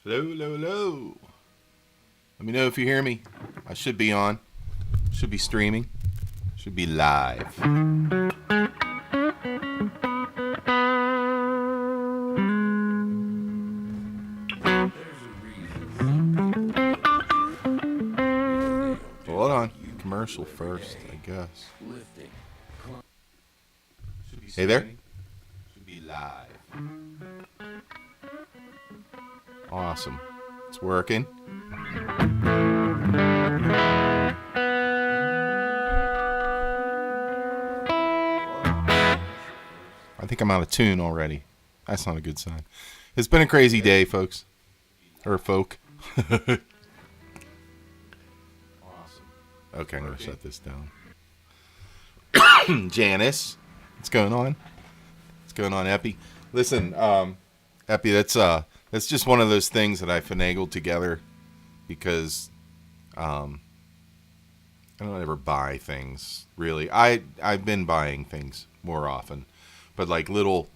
Hello, hello, hello. Let me know if you hear me. I should be on. Should be streaming. Should be live. Hold on. Commercial first, I guess. Hey there. Should be live. Awesome. It's working. I think I'm out of tune already. That's not a good sign. It's been a crazy day, folks. Or folk. Awesome. Okay, I'm going to shut this down. Janice. What's going on? What's going on, Epi? Listen, Epi, that's just one of those things that I finagled together because I don't ever buy things, really. I've been buying things more often. But like little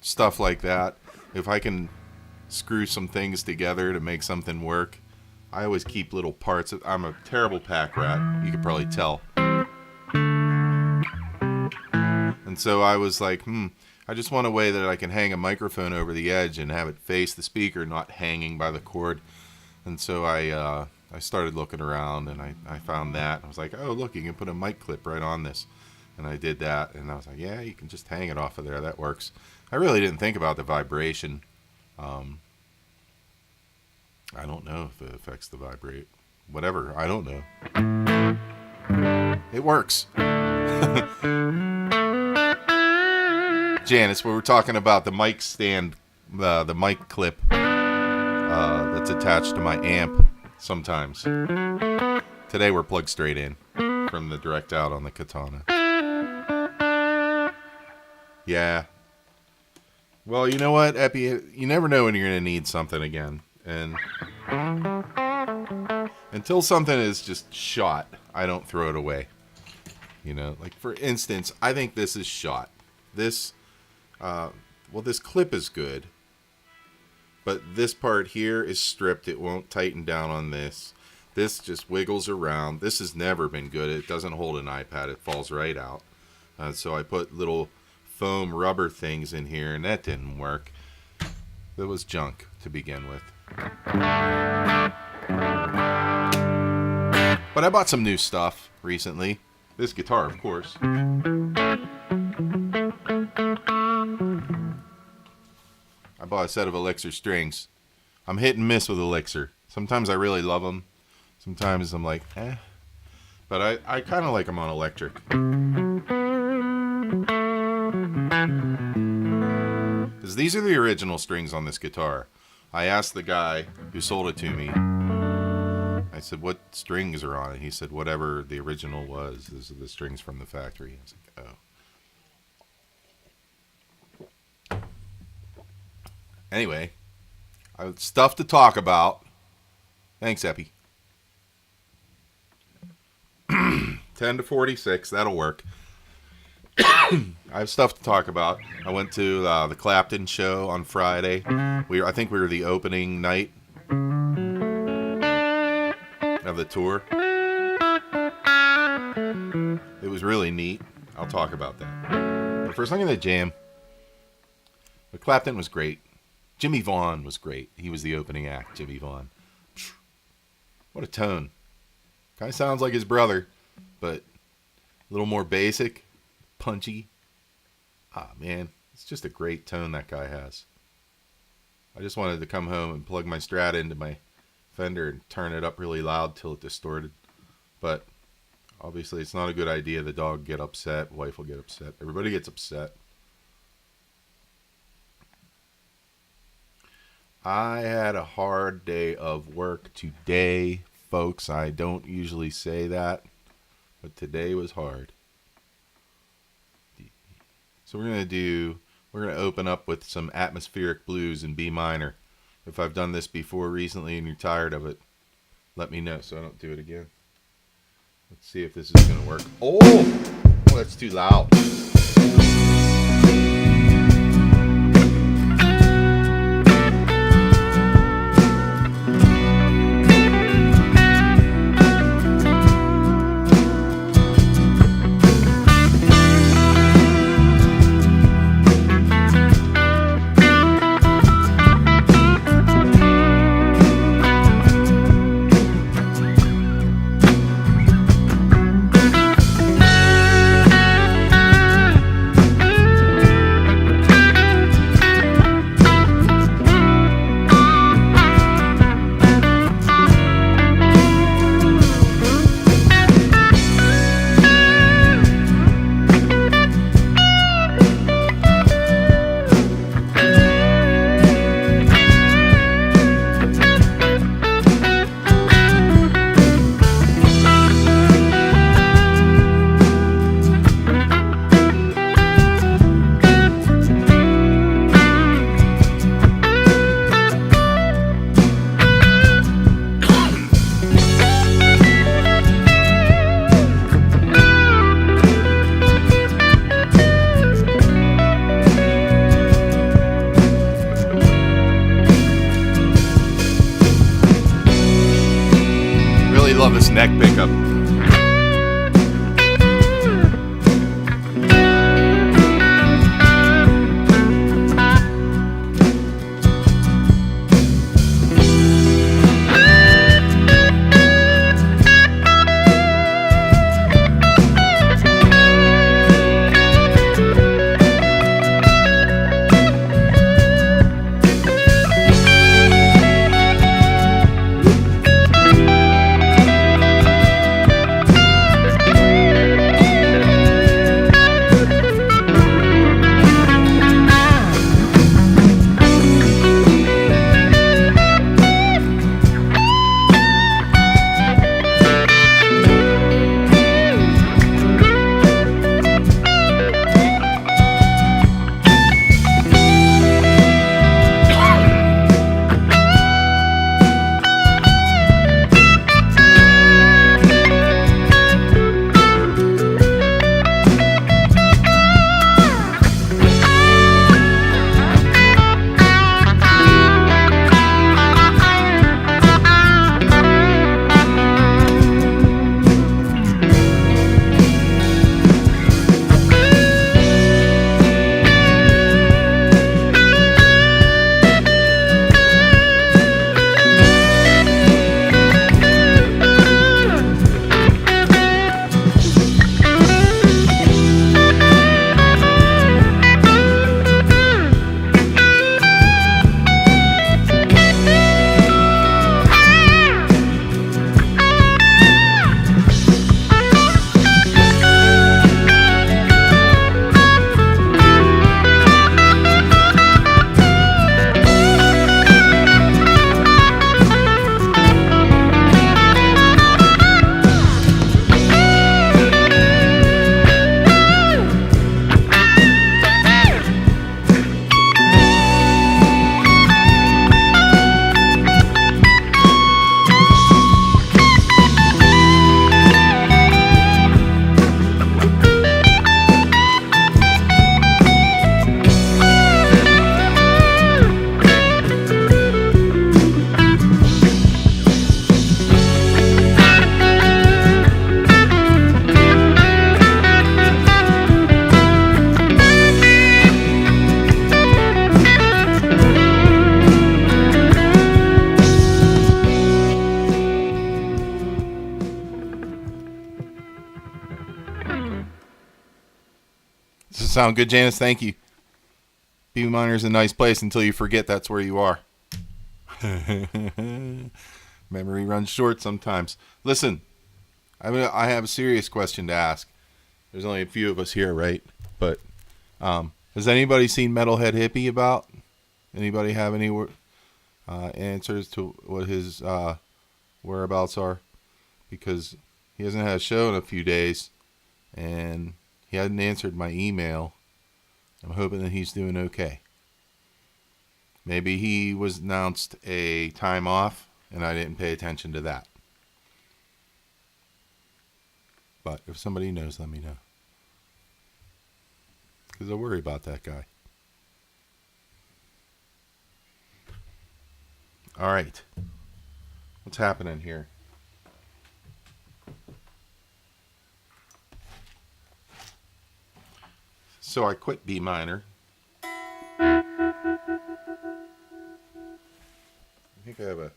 stuff like that, if I can screw some things together to make something work, I always keep little parts. I'm a terrible pack rat. You could probably tell. And so I was like, I just want a way that I can hang a microphone over the edge and have it face the speaker, not hanging by the cord. And so I started looking around, and I found that. I was like, oh, look, you can put a mic clip right on this. And I did that, and I was like, yeah, you can just hang it off of there. That works. I really didn't think about the vibration. I don't know if it affects the vibrate. Whatever. I don't know. It works. Janice, we were talking about the mic stand, the mic clip that's attached to my amp sometimes. Today we're plugged straight in from the direct out on the Katana. Yeah. Well, you know what, Epi? You never know when you're going to need something again. And until something is just shot, I don't throw it away. You know, like for instance, I think this is shot. This, this clip is good. But this part here is stripped. It won't tighten down on this. This just wiggles around. This has never been good. It doesn't hold an iPad. It falls right out. So I put little foam rubber things in here, and that didn't work. That was junk to begin with. But I bought some new stuff recently. This guitar, of course. I bought a set of Elixir strings. I'm hit and miss with Elixir. Sometimes I really love them. Sometimes I'm like, eh. But I kind of like them on electric. Because these are the original strings on this guitar. I asked the guy who sold it to me. I said, what strings are on it? He said, whatever the original was. These are the strings from the factory. I was like, oh. Anyway, stuff to talk about. Thanks, Epi. 10 to 46, that'll work. I have stuff to talk about. I went to the Clapton show on Friday. I think we were the opening night of the tour. It was really neat. I'll talk about that. But first, I'm going to jam. But Clapton was great. Jimmy Vaughn was great. He was the opening act, Jimmy Vaughn. What a tone. Kind of sounds like his brother, but a little more basic, punchy. Ah, man, it's just a great tone that guy has. I just wanted to come home and plug my Strat into my Fender and turn it up really loud till it distorted. But obviously it's not a good idea. The dog get upset, wife will get upset. Everybody gets upset. I had a hard day of work today, folks. I don't usually say that, but today was hard. So we're going to open up with some atmospheric blues in B minor. If I've done this before recently and you're tired of it, let me know so I don't do it again. Let's see if this is going to work. Oh, that's too loud. neck pickup. Does it sound good, Janice? Thank you. B Minor's a nice place until you forget that's where you are. Memory runs short sometimes. Listen, I have a serious question to ask. There's only a few of us here, right? But has anybody seen Metalhead Hippie about? Anybody have any answers to what his whereabouts are? Because he hasn't had a show in a few days, and he hadn't answered my email. I'm hoping that he's doing okay. Maybe he was announced a time off, and I didn't pay attention to that. But if somebody knows, let me know. Because I worry about that guy. All right. What's happening here? So I quit B minor. I think I have a...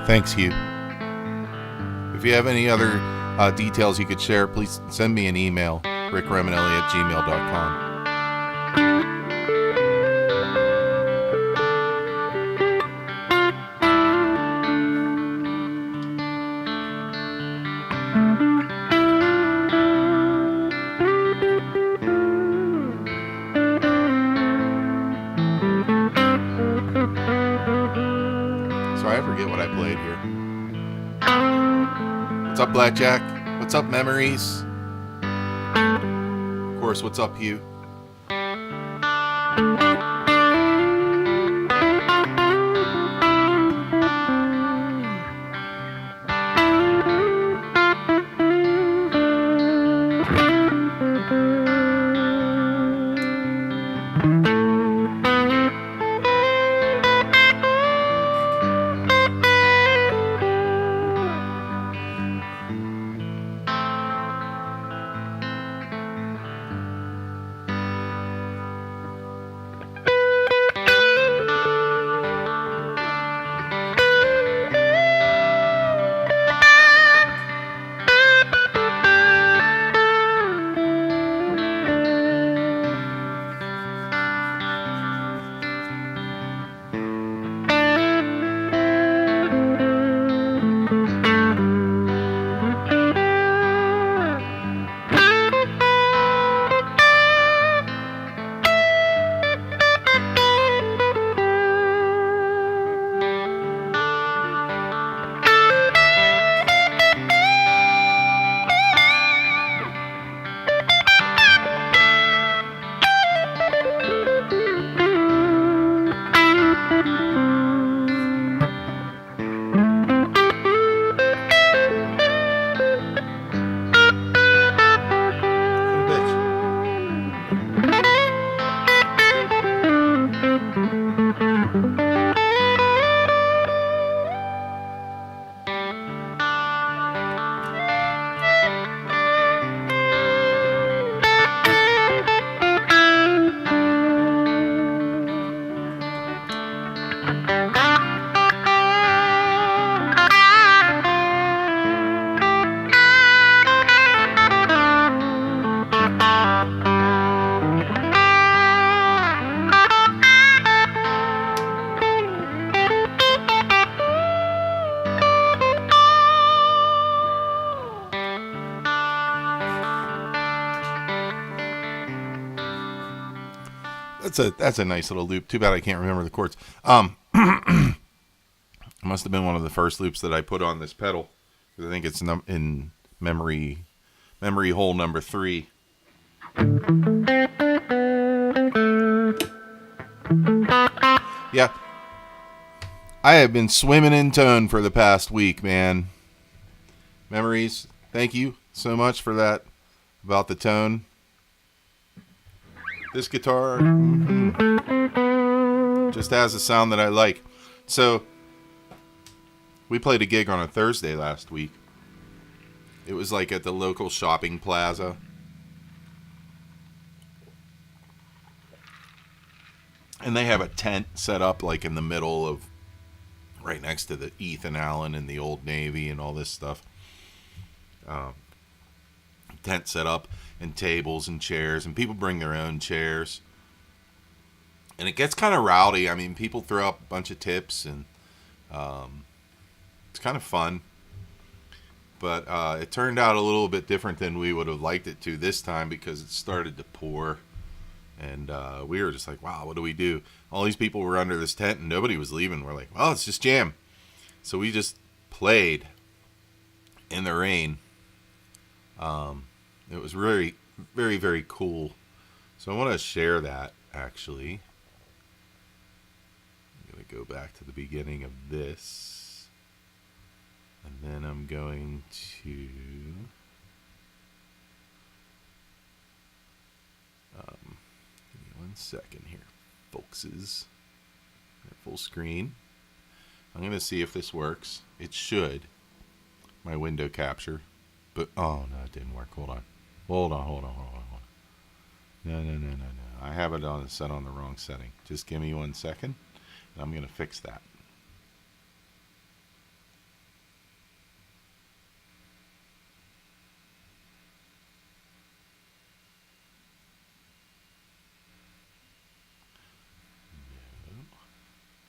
Thanks, Hugh. If you have any other details you could share, please send me an email, rickromanelli@gmail.com. I forget what I played here. What's up, Blackjack? What's up, Memories? course, what's up, Hugh? That's a nice little loop. Too bad I can't remember the chords. It must have been one of the first loops that I put on this pedal, because I think it's in memory hole number 3. Yeah, I have been swimming in tone for the past week, man. Memories, thank you so much for that about the tone. This guitar just has a sound that I like. So, we played a gig on a Thursday last week. It was like at the local shopping plaza. And they have a tent set up like in the middle of, right next to the Ethan Allen and the Old Navy and all this stuff. Tent set up and tables and chairs, and people bring their own chairs. And it gets kind of rowdy. I mean, people throw up a bunch of tips, and it's kind of fun. But it turned out a little bit different than we would have liked it to this time, because it started to pour. And we were just like, wow, what do we do? All these people were under this tent and nobody was leaving. We're like, well, let's just jam. So we just played in the rain. It was very, very, very cool. So I want to share that, actually. I'm going to go back to the beginning of this. And then I'm going to... give me 1 second here, folkses. Full screen. I'm going to see if this works. It should. My window capture. But, oh, no, it didn't work. Hold on. Hold on. No. I have it set on the wrong setting. Just give me 1 second, and I'm going to fix that.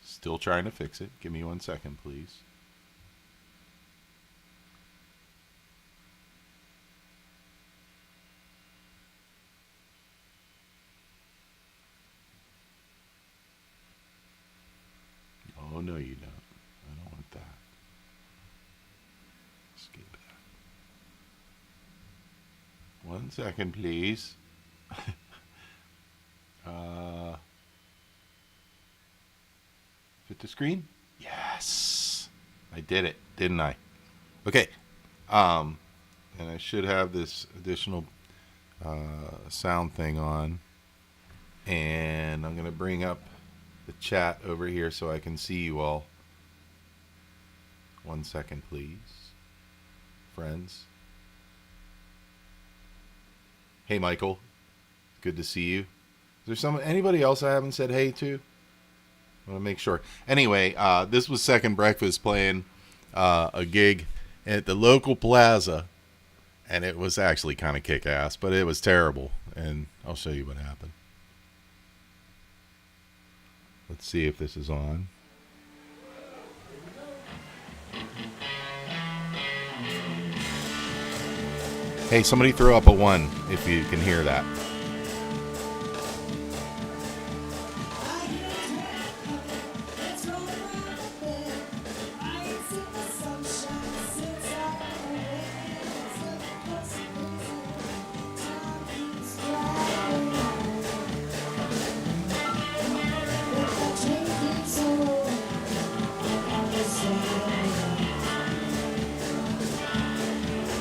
Still trying to fix it. Give me 1 second, please. Oh, no, you don't. I don't want that. Escape that. 1 second, please. Uh, Fit the screen? Yes. I did it, didn't I? Okay. Um, and I should have this additional sound thing on. And I'm going to bring up the chat over here so I can see you all. 1 second, please. Friends. Hey, Michael. Good to see you. Is there anybody else I haven't said hey to? I want to make sure. Anyway, this was Second Breakfast playing a gig at the local plaza, and it was actually kind of kick-ass, but it was terrible, and I'll show you what happened. Let's see if this is on. Hey, somebody throw up a 1 if you can hear that.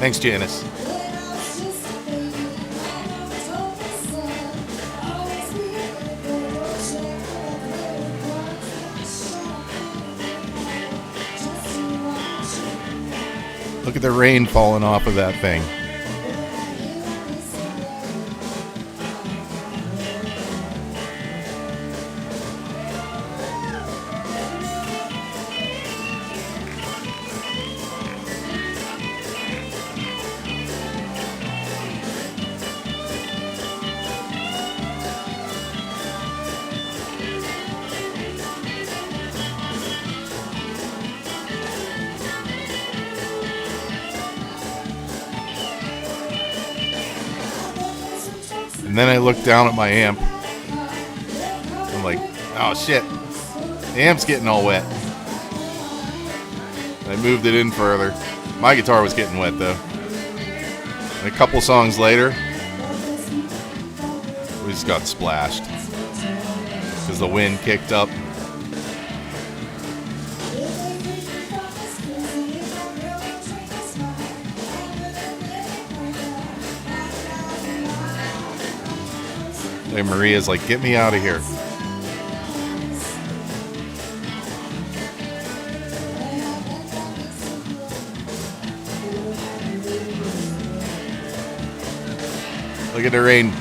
Thanks, Janice. Look at the rain falling off of that thing. And then I looked down at my amp. I'm like, oh shit, the amp's getting all wet. I moved it in further. My guitar was getting wet though. And a couple songs later, we just got splashed because the wind kicked up. And Maria's like, get me out of here. Look at the rain.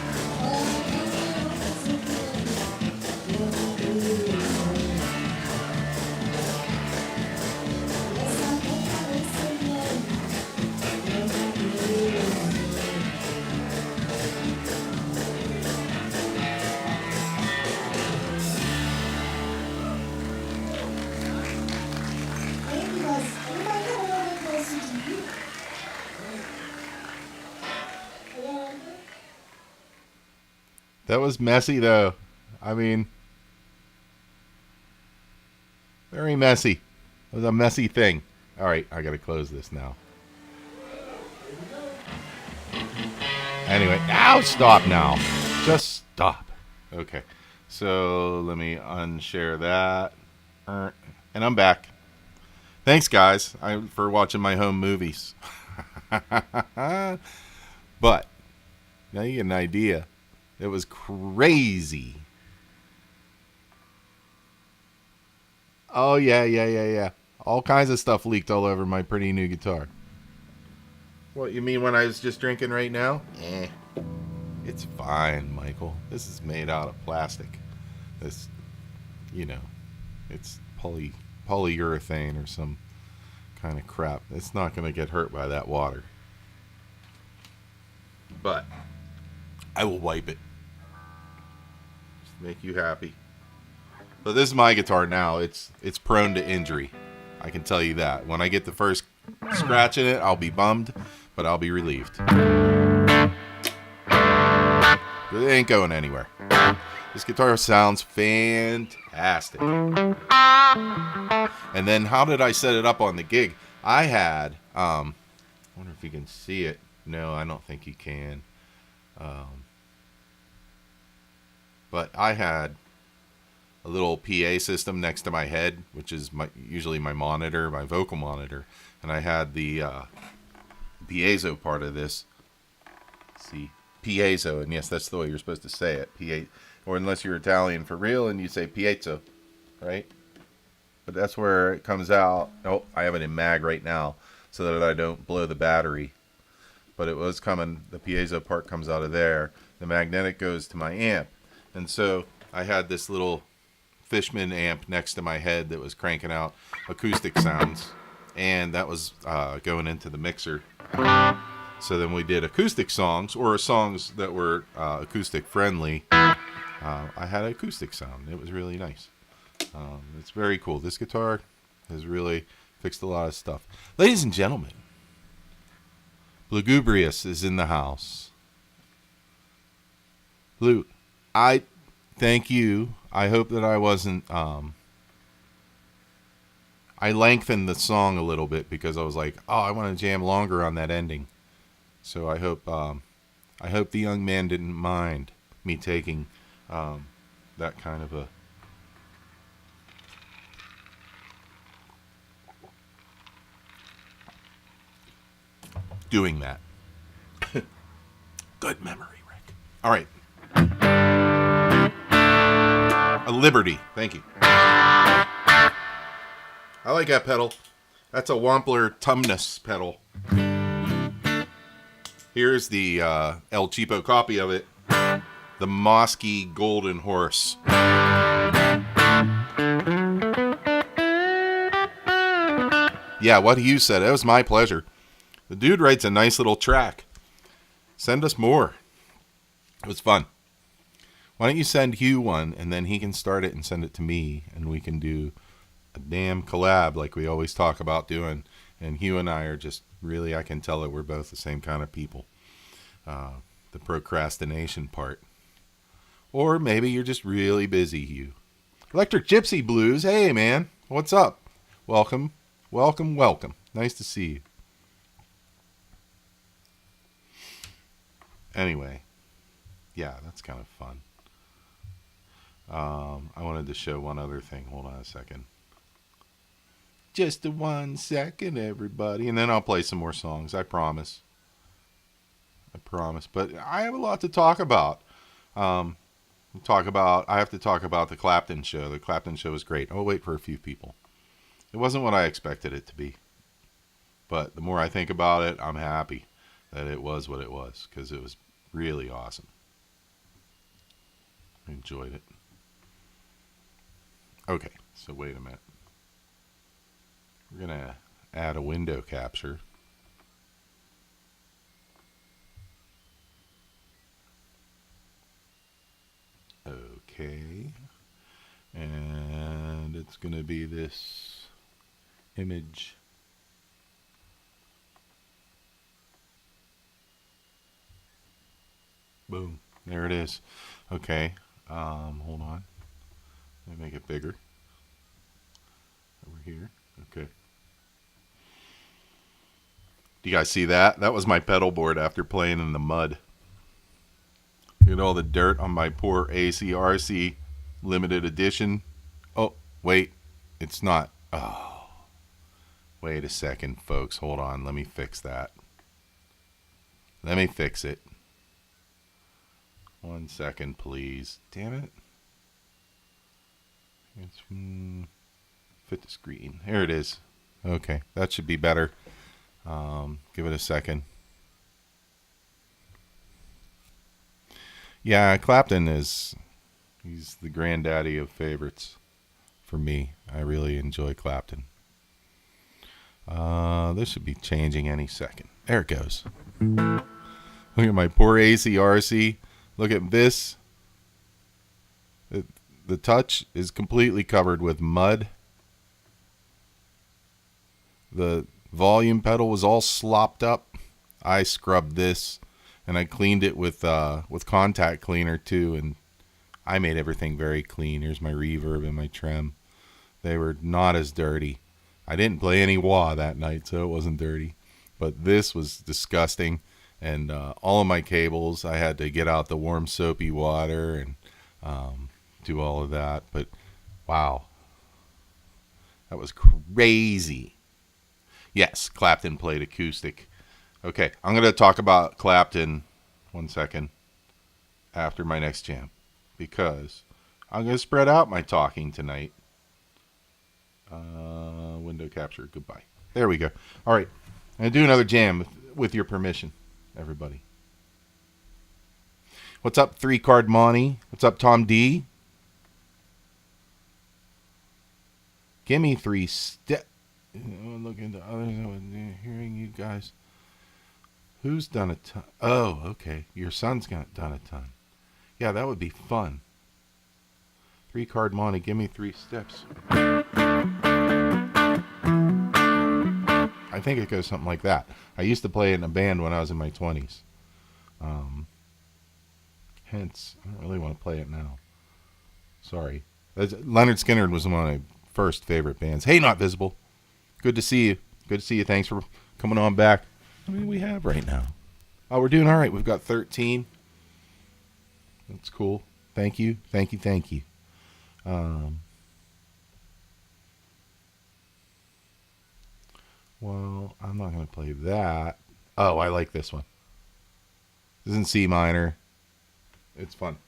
That was messy, though. I mean, very messy. It was a messy thing. All right, I got to close this now. Anyway, now stop now. Just stop. Okay, so let me unshare that. And I'm back. Thanks, guys, for watching my home movies. But now you get an idea. It was crazy. Oh, yeah. All kinds of stuff leaked all over my pretty new guitar. What, you mean when I was just drinking right now? It's fine, Michael. This is made out of plastic. This, it's polyurethane or some kind of crap. It's not going to get hurt by that water. But I will wipe it. Just to make you happy. But this is my guitar now. It's prone to injury. I can tell you that. When I get the first scratch in it, I'll be bummed, but I'll be relieved. It ain't going anywhere. This guitar sounds fantastic. And then how did I set it up on the gig? I had, I wonder if you can see it. No, I don't think you can. But I had a little PA system next to my head, which is usually my monitor, my vocal monitor. And I had the piezo part of this. Let's see, piezo, and yes, that's the way you're supposed to say it. Or unless you're Italian for real and you say piezo, right? But that's where it comes out. Oh, I have it in mag right now so that I don't blow the battery. But it was coming, the piezo part comes out of there. The magnetic goes to my amp. And so I had this little Fishman amp next to my head that was cranking out acoustic sounds. And that was going into the mixer. So then we did acoustic songs, or songs that were acoustic friendly. I had an acoustic sound. It was really nice. It's very cool. This guitar has really fixed a lot of stuff. Ladies and gentlemen, Lugubrious is in the house. Blue, I thank you. I hope that I wasn't... I lengthened the song a little bit because I was like, oh, I want to jam longer on that ending. So I hope the young man didn't mind me taking that kind of a... doing that. Good memory, Rick. All right. A Liberty. Thank you. I like that pedal. That's a Wampler Tumnus pedal. Here's the El Cheapo copy of it. The Mosky Golden Horse. Yeah, what Hugh said. It was my pleasure. The dude writes a nice little track. Send us more. It was fun. Why don't you send Hugh one, and then he can start it and send it to me, and we can do a damn collab like we always talk about doing. And Hugh and I are just really, I can tell that we're both the same kind of people. The procrastination part. Or maybe you're just really busy, Hugh. Electric Gypsy Blues. Hey, man. What's up? Welcome. Welcome, welcome. Nice to see you. Anyway, yeah, that's kind of fun. I wanted to show one other thing. Hold on a second. Just 1 second, everybody. And then I'll play some more songs. I promise. I promise. But I have a lot to talk about. I have to talk about the Clapton show. The Clapton show was great. I'll wait for a few people. It wasn't what I expected it to be. But the more I think about it, I'm happy that it was what it was, because it was really awesome. I enjoyed it. Okay, so wait a minute. We're going to add a window capture. Okay. And it's going to be this image. Boom. There it is. Okay. Hold on. Let me make it bigger. Over here. Okay. Do you guys see that? That was my pedal board after playing in the mud. Look at all the dirt on my poor ACRC limited edition. Oh, wait. It's not. Oh. Wait a second, folks. Hold on. Let me fix that. Let me fix it. 1 second, please. Damn it. It's fit the screen. Here it is. Okay, that should be better. Give it a second. Yeah, Clapton he's the granddaddy of favorites for me. I really enjoy Clapton. This should be changing any second. There it goes. Look at my poor ACRC. Look at this. The touch is completely covered with mud. The volume pedal was all slopped up. I scrubbed this, and I cleaned it with contact cleaner too, and I made everything very clean. Here's my reverb and my trem. They were not as dirty. I didn't play any wah that night, so it wasn't dirty. But this was disgusting. And all of my cables, I had to get out the warm soapy water, and do all of that. But wow, that was crazy. Yes, Clapton played acoustic. Okay, I'm going to talk about Clapton 1 second after my next jam because I'm going to spread out my talking tonight. Window capture, goodbye. There we go. All right, I'm going to do another jam with your permission, everybody. What's up, 3-Card Monty? What's up, Tom D? Give me 3 steps. Looking to others, hearing you guys. Who's done a ton? Oh, okay. Your son's done a ton. Yeah, that would be fun. 3-Card Monty, give me 3 steps. I think it goes something like that. I used to play in a band when I was in my 20s. Hence, I don't really want to play it now. Sorry. Leonard Skinner was one of my first favorite bands. Hey, Not Visible. Good to see you. Good to see you. Thanks for coming on back. How many do we have right now? Oh, we're doing all right. We've got 13. That's cool. Thank you. Thank you. Thank you. Well, I'm not going to play that. Oh, I like this one. This is in C minor. It's fun.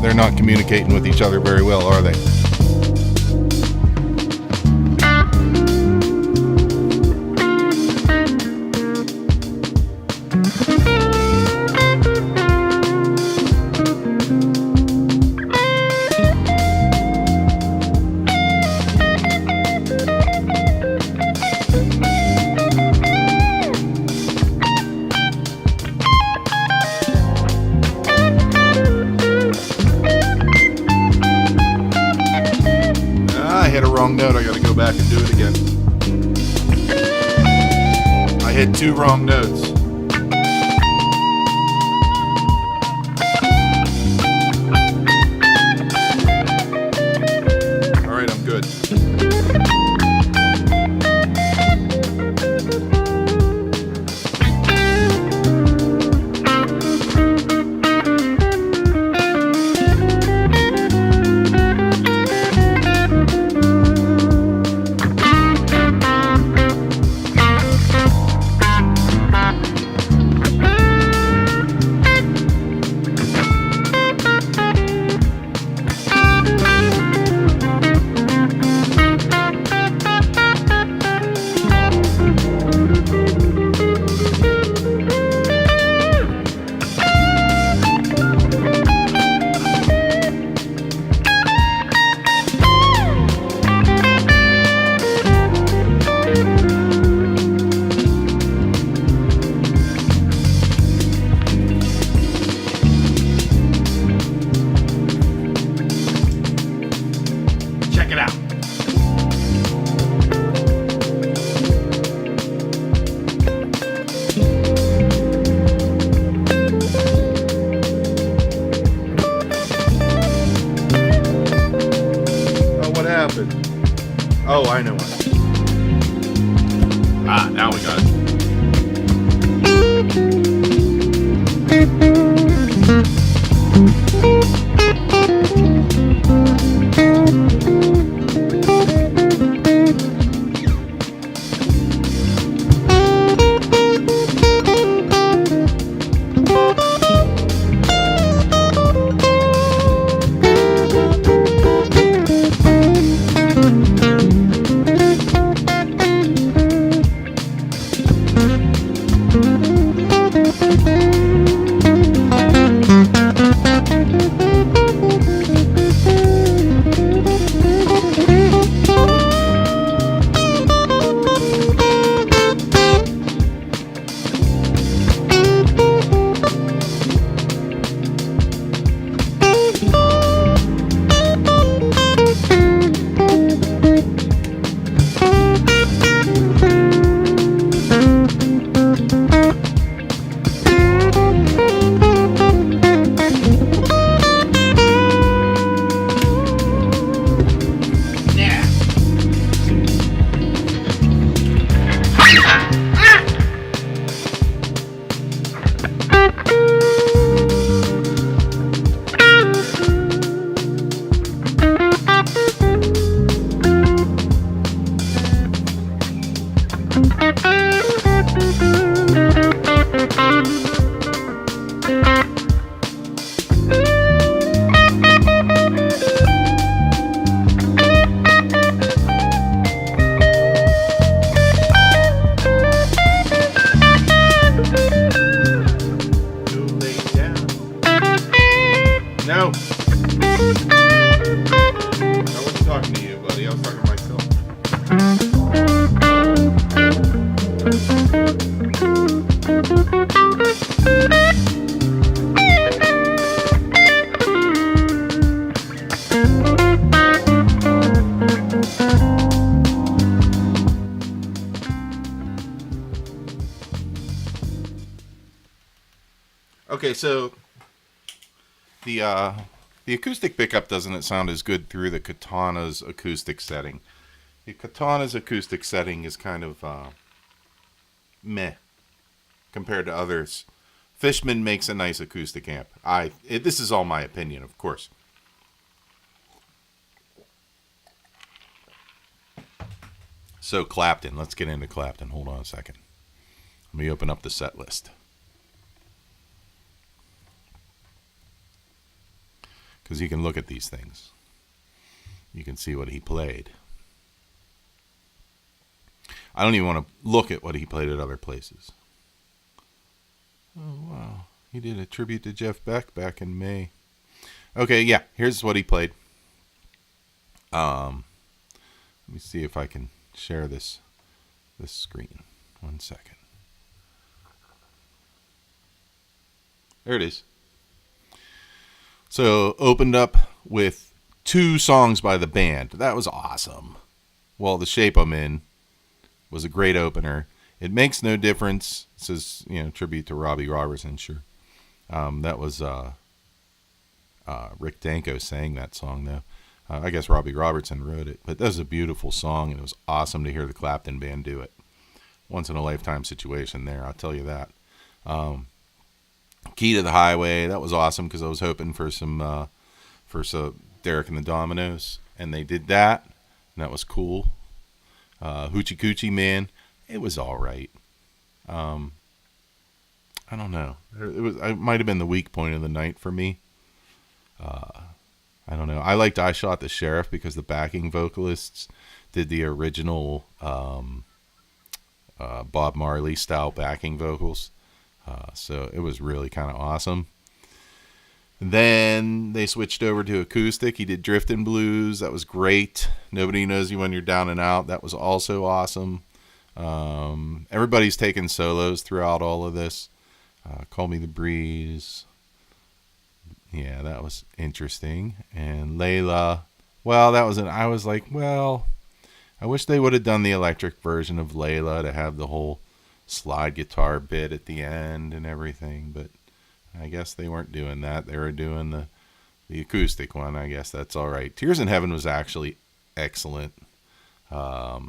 They're not communicating with each other very well, are they? Note, I gotta go back and do it again. I hit 2 wrong notes. Alright, I'm good. Oh, I know what. Ah, now we got it. so the acoustic pickup doesn't sound as good through the Katana's acoustic setting. The Katana's acoustic setting is kind of meh compared to others. Fishman makes a nice acoustic amp. This is all my opinion, of course. So Clapton, let's get into Clapton. Hold on a second. Let me open up the set list. Because you can look at these things. You can see what he played. I don't even want to look at what he played at other places. Oh, wow. He did a tribute to Jeff Beck back in May. Okay, yeah, here's what he played. Let me see if I can share this screen. 1 second. There it is. So, opened up with 2 songs by the band. That was awesome. Well, The Shape I'm In was a great opener. It Makes No Difference. It says, tribute to Robbie Robertson, sure. That was Rick Danko sang that song, though. I guess Robbie Robertson wrote it. But that was a beautiful song, and it was awesome to hear the Clapton band do it. Once-in-a-lifetime situation there, I'll tell you that. Key to the Highway, that was awesome because I was hoping for some Derek and the Dominoes, and they did that, and that was cool. Hoochie Coochie Man, it was all right. I don't know. It might have been the weak point of the night for me. I don't know. I liked I Shot the Sheriff because the backing vocalists did the original Bob Marley style backing vocals. So it was really kind of awesome. Then they switched over to acoustic. He did Driftin' Blues. That was great. Nobody Knows You When You're Down and Out. That was also awesome. Everybody's taking solos throughout all of this. Call Me the Breeze. Yeah, that was interesting. And Layla. Well, I was like, well, I wish they would have done the electric version of Layla to have the whole slide guitar bit at the end and everything, but I guess they weren't doing that. They were doing the acoustic one. I guess that's all right. Tears in Heaven was actually excellent. They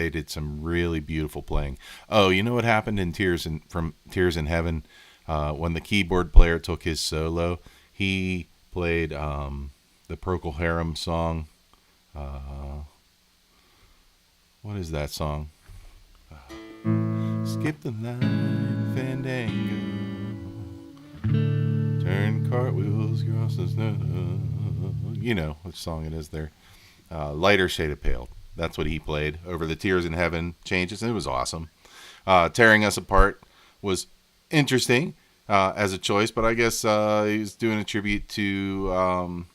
did some really beautiful playing. Oh, you know what happened in Tears in Heaven? When the keyboard player took his solo, he played the Procol Harum song. What is that song? Skip the line, fandango. Turn cartwheels across the snow. You know which song it is there. Lighter Shade of Pale. That's what he played over the Tears in Heaven changes, and it was awesome. Tearing Us Apart was interesting as a choice, but I guess he's doing a tribute to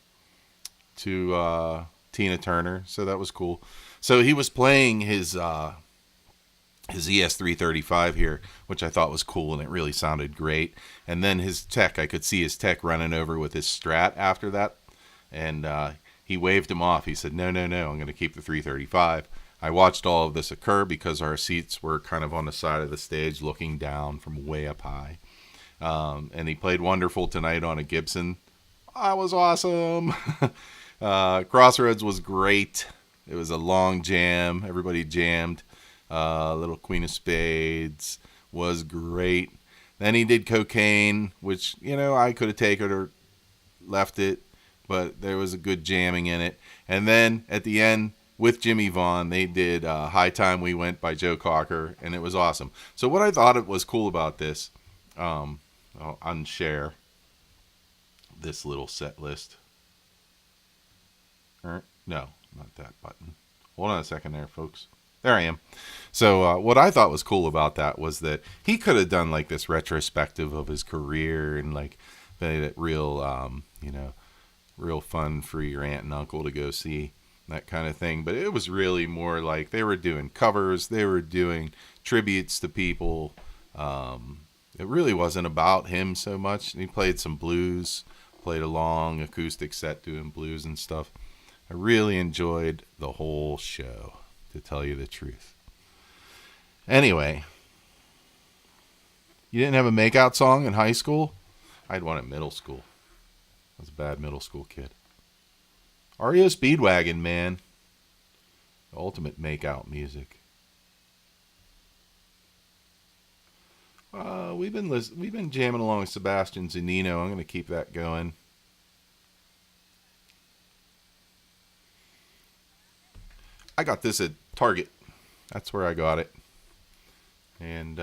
Tina Turner, so that was cool. So he was playing his ES335 here, which I thought was cool, and it really sounded great. And then his tech, I could see his tech running over with his Strat after that, and he waved him off. He said, no, I'm going to keep the 335. I watched all of this occur because our seats were kind of on the side of the stage looking down from way up high. And he played Wonderful Tonight on a Gibson. That was awesome. Crossroads was great. It was a long jam. Everybody jammed. Little Queen of Spades was great. Then he did Cocaine, which, I could have taken it or left it, but there was a good jamming in it. And then at the end, with Jimmy Vaughn, they did High Time We Went by Joe Cocker, and it was awesome. So what I thought was cool about this, I'll unshare this little set list. No, not that button. Hold on a second there, folks. There I am. So what I thought was cool about that was that he could have done like this retrospective of his career and like made it real, real fun for your aunt and uncle to go see, that kind of thing. But it was really more like they were doing covers, they were doing tributes to people. It really wasn't about him so much. He played some blues, played a long acoustic set doing blues and stuff. I really enjoyed the whole show, to tell you the truth. Anyway, You didn't have a makeout song in high school? I had one in middle school. I was a bad middle school kid. REO Speedwagon, man. The ultimate makeout music. We've been jamming along with Sebastian Zanino. I'm going to keep that going. I got this at Target. That's where I got it. And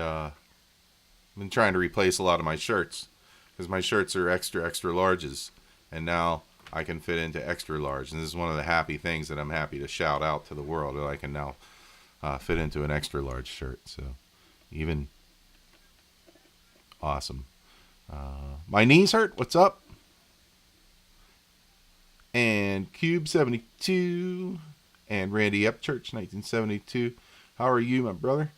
I've been trying to replace a lot of my shirts because my shirts are extra larges, and now I can fit into extra large. And this is one of the happy things that I'm happy to shout out to the world, that I can now fit into an extra large shirt. So even awesome. My knees hurt. What's up? And Cube 72 and Randy Upchurch 1972. How are you, my brother?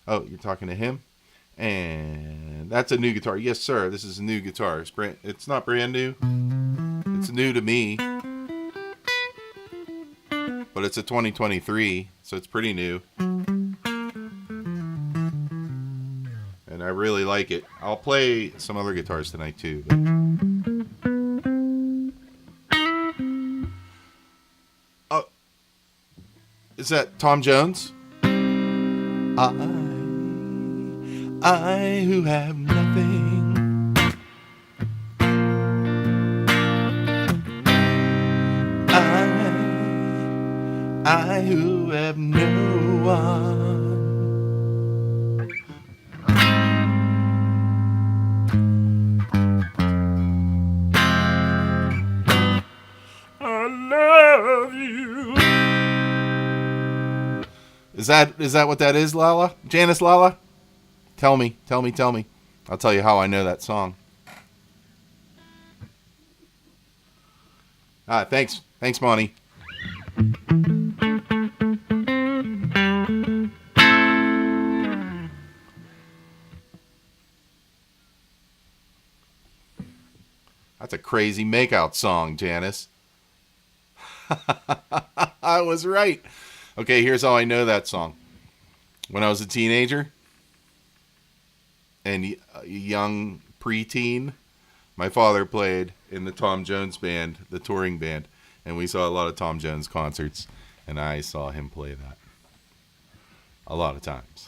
Oh, you're talking to him. And that's a new guitar. Yes, sir. This is a new guitar. It's not brand new. It's new to me. But it's a 2023, so it's pretty new. And I really like it. I'll play some other guitars tonight, too. Oh, is that Tom Jones? I who have nothing, I who have no one. I love you. Is that what that is, Lala? Janice Lala? Tell me. I'll tell you how I know that song. Thanks, Monty. That's a crazy makeout song, Janice. I was right. Okay, here's how I know that song. When I was a teenager and a young preteen, my father played in the Tom Jones band, the touring band, and we saw a lot of Tom Jones concerts, and I saw him play that a lot of times.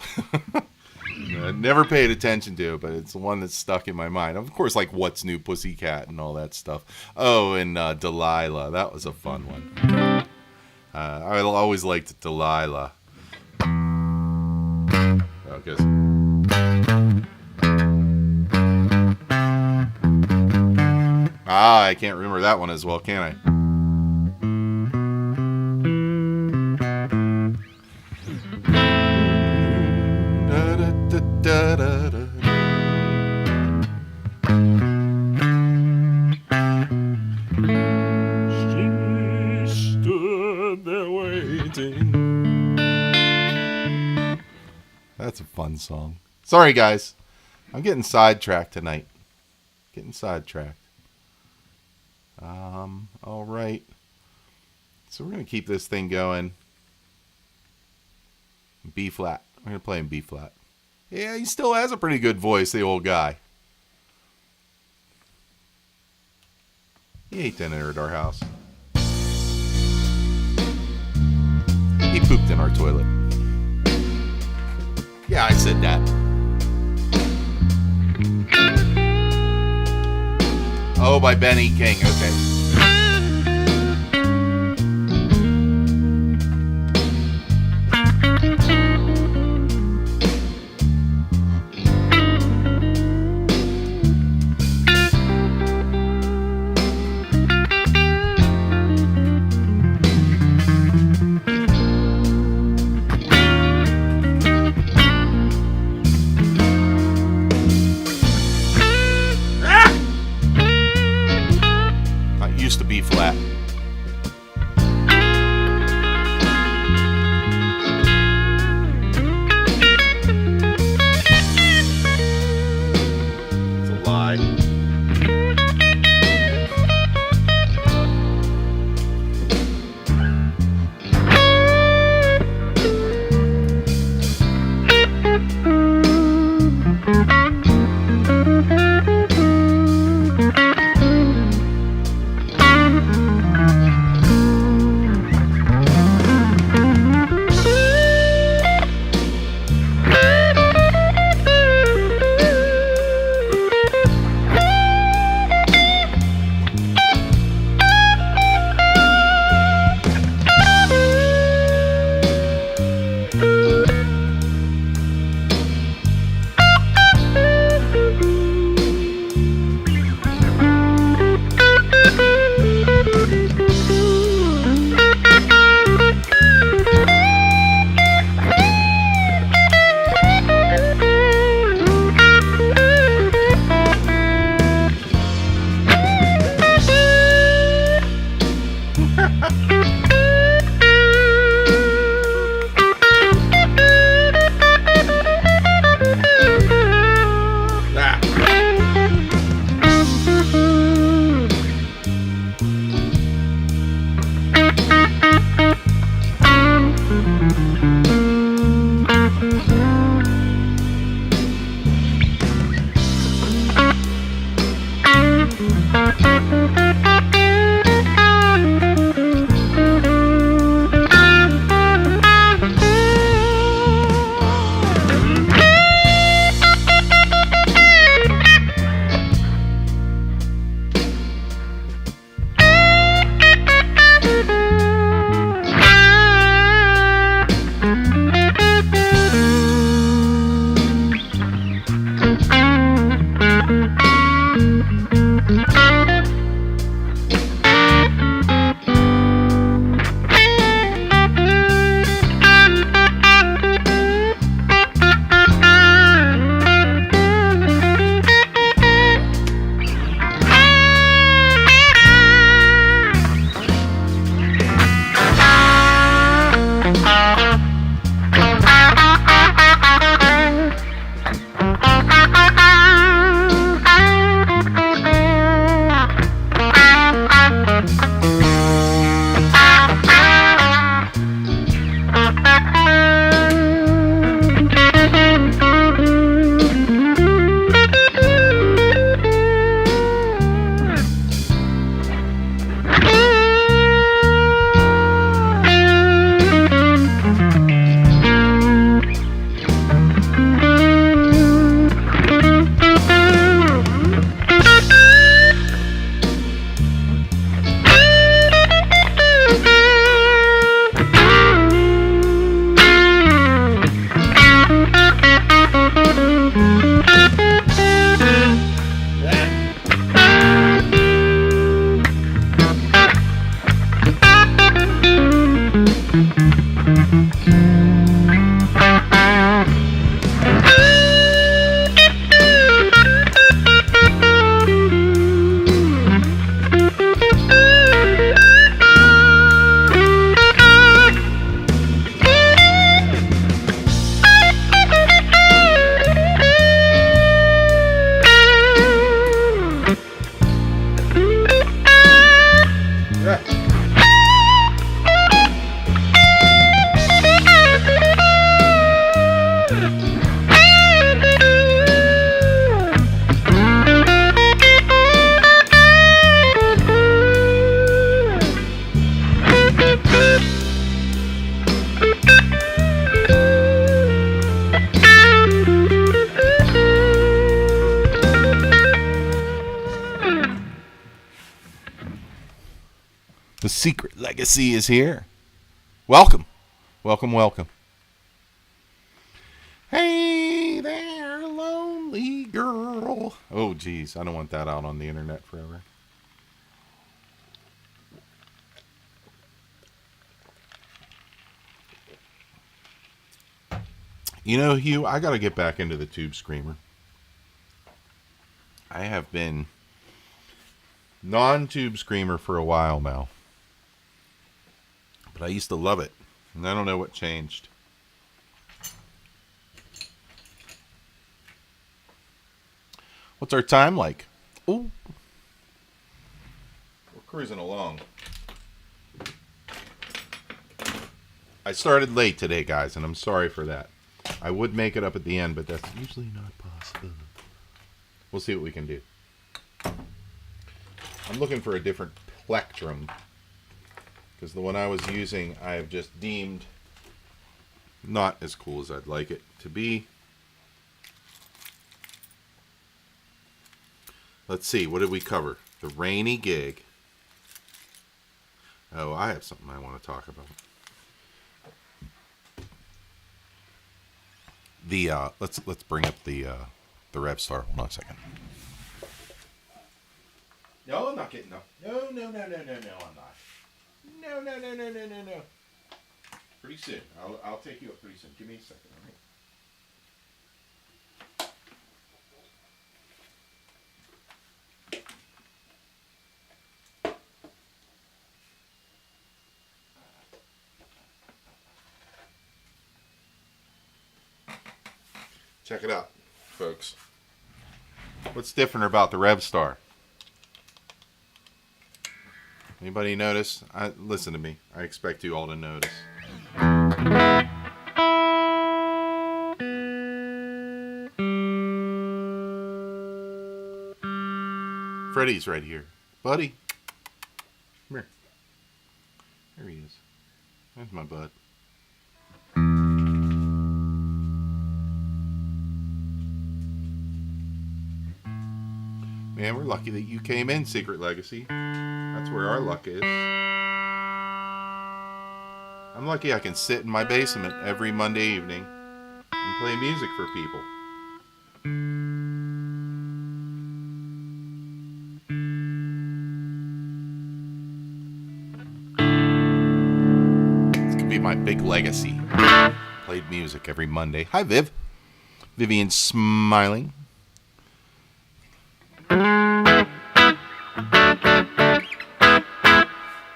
I never paid attention to it, but it's the one that's stuck in my mind. Of course, like What's New Pussycat and all that stuff. Oh, and Delilah. That was a fun one. I always liked Delilah. Because I can't remember that one as well, can I? She stood there waiting. That's a fun song. Sorry, guys. I'm getting sidetracked tonight. All right. So we're going to keep this thing going. B flat. We're going to play in B flat. Yeah, he still has a pretty good voice, the old guy. He ate dinner at our house. He pooped in our toilet. Yeah, I said that. Oh, by Benny King. Okay. The secret legacy is here. Welcome. Welcome, welcome. Hey there, lonely girl. Oh, geez. I don't want that out on the internet forever. You know, Hugh, I got to get back into the Tube Screamer. I have been non-Tube Screamer for a while now. But I used to love it. And I don't know what changed. What's our time like? Ooh. We're cruising along. I started late today, guys, and I'm sorry for that. I would make it up at the end, but that's usually not possible. We'll see what we can do. I'm looking for a different plectrum, because the one I was using I have just deemed not as cool as I'd like it to be. Let's see, what did we cover? The rainy gig. Oh, I have something I want to talk about. The let's bring up the Rev Star. Hold on a second. No, I'm not getting up. No, I'm not. No. Pretty soon. I'll take you up pretty soon. Give me a second, all right? Check it out, folks. What's different about the Revstar? Anybody notice? Listen to me. I expect you all to notice. Freddie's right here. Buddy. Come here. There he is. There's my bud. Man, we're lucky that you came in, Secret Legacy. That's where our luck is. I'm lucky I can sit in my basement every Monday evening and play music for people. This could be my big legacy. Played music every Monday. Hi, Viv. Vivian's smiling.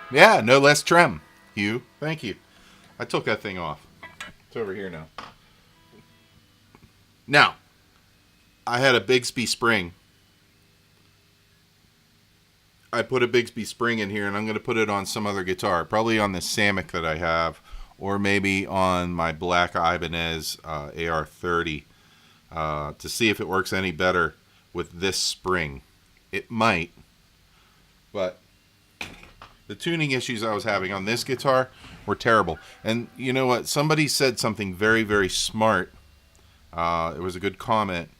Yeah, no less trem. Hugh, thank you. I took that thing off. It's over here now. Now, I had a Bigsby spring. I put a Bigsby spring in here, and I'm going to put it on some other guitar. Probably on the Samick that I have, or maybe on my Black Ibanez AR30 to see if it works any better with this spring. It might, but the tuning issues I was having on this guitar were terrible. And you know what? Somebody said something very, very smart. It was a good comment.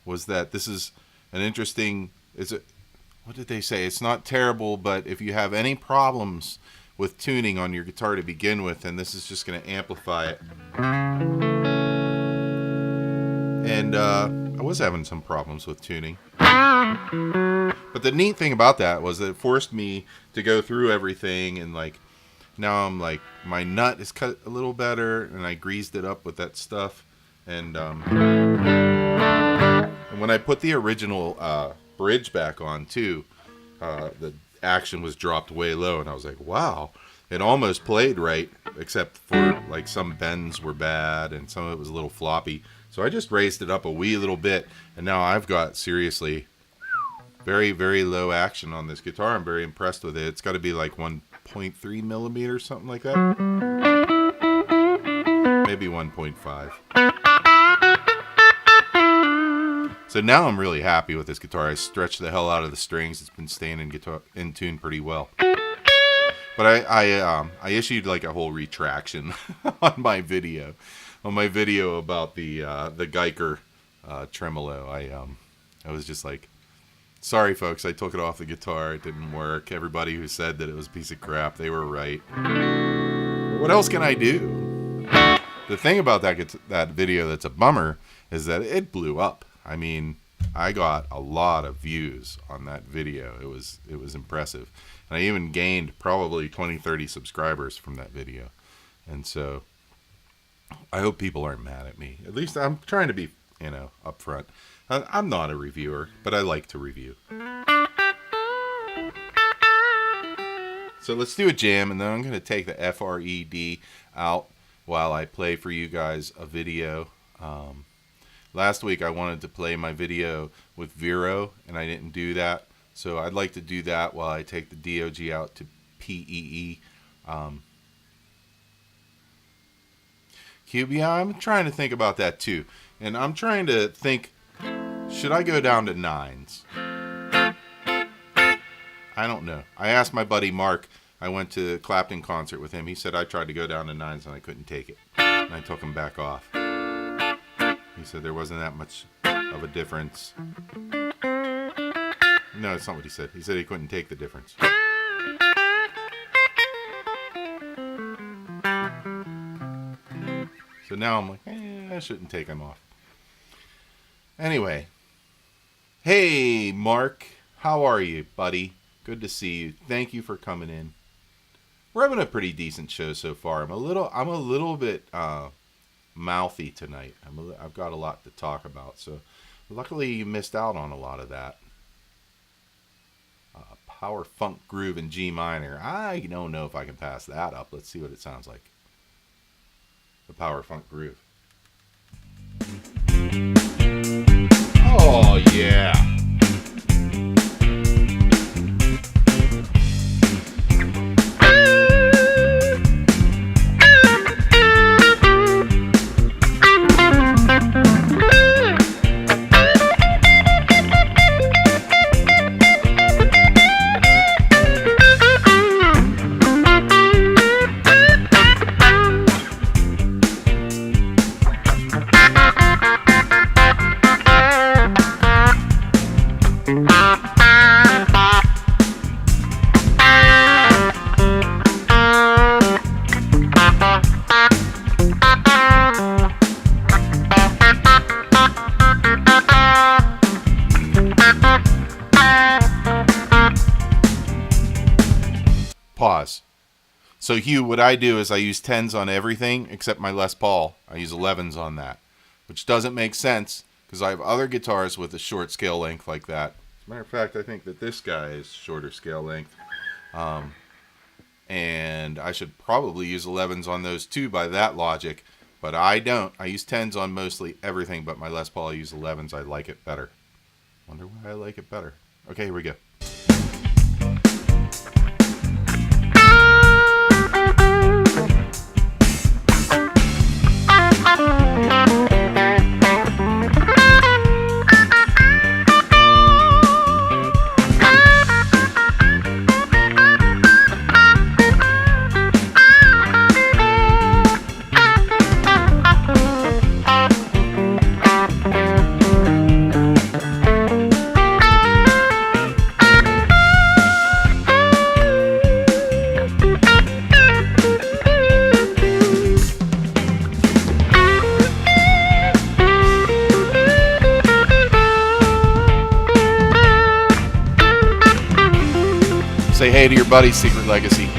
Was that this is an interesting? What did they say? It's not terrible, but if you have any problems with tuning on your guitar to begin with, then this is just going to amplify it. And I was having some problems with tuning. But the neat thing about that was that it forced me to go through everything, and like now I'm like my nut is cut a little better, and I greased it up with that stuff, and when I put the original bridge back on too, the action was dropped way low, and I was like, wow, it almost played right, except for like some bends were bad and some of it was a little floppy. So I just raised it up a wee little bit, and now I've got seriously very, very low action on this guitar. I'm very impressed with it. It's got to be like 1.3 millimeters, something like that. Maybe 1.5. So now I'm really happy with this guitar. I stretched the hell out of the strings. It's been staying in tune pretty well. But I issued like a whole retraction on my video. On my video about the Geiger tremolo. I was just like, sorry, folks, I took it off the guitar. It didn't work. Everybody who said that it was a piece of crap, they were right. What else can I do? The thing about that video that's a bummer is that it blew up. I mean, I got a lot of views on that video. It was impressive. And I even gained probably 20, 30 subscribers from that video. And so I hope people aren't mad at me. At least I'm trying to be, upfront. I'm not a reviewer, but I like to review. So let's do a jam, and then I'm going to take the FRED out while I play for you guys a video. Last week I wanted to play my video with Vero, and I didn't do that. So I'd like to do that while I take the DOG out to PEE. Cube, yeah, I'm trying to think about that too. And I'm trying to think, should I go down to 9s? I don't know. I asked my buddy Mark. I went to the Clapton concert with him. He said I tried to go down to 9s and I couldn't take it. And I took him back off. He said there wasn't that much of a difference. No, it's not what he said. He said he couldn't take the difference. So now I'm like, I shouldn't take him off. Anyway. Hey, Mark. How are you, buddy? Good to see you. Thank you for coming in. We're having a pretty decent show so far. I'm a little bit mouthy tonight. I've got a lot to talk about. So luckily you missed out on a lot of that. Power funk groove in G minor. I don't know if I can pass that up. Let's see what it sounds like. The power funk groove. Oh, yeah. Pause. So, Hugh, what I do is I use 10s on everything except my Les Paul. I use 11s on that, which doesn't make sense because I have other guitars with a short scale length like that. As a matter of fact, I think that this guy is shorter scale length. And I should probably use 11s on those too by that logic, but I don't. I use 10s on mostly everything, but my Les Paul I use 11s. I like it better. Wonder why I like it better. Okay, here we go. Say hey to your buddy, Secret Legacy.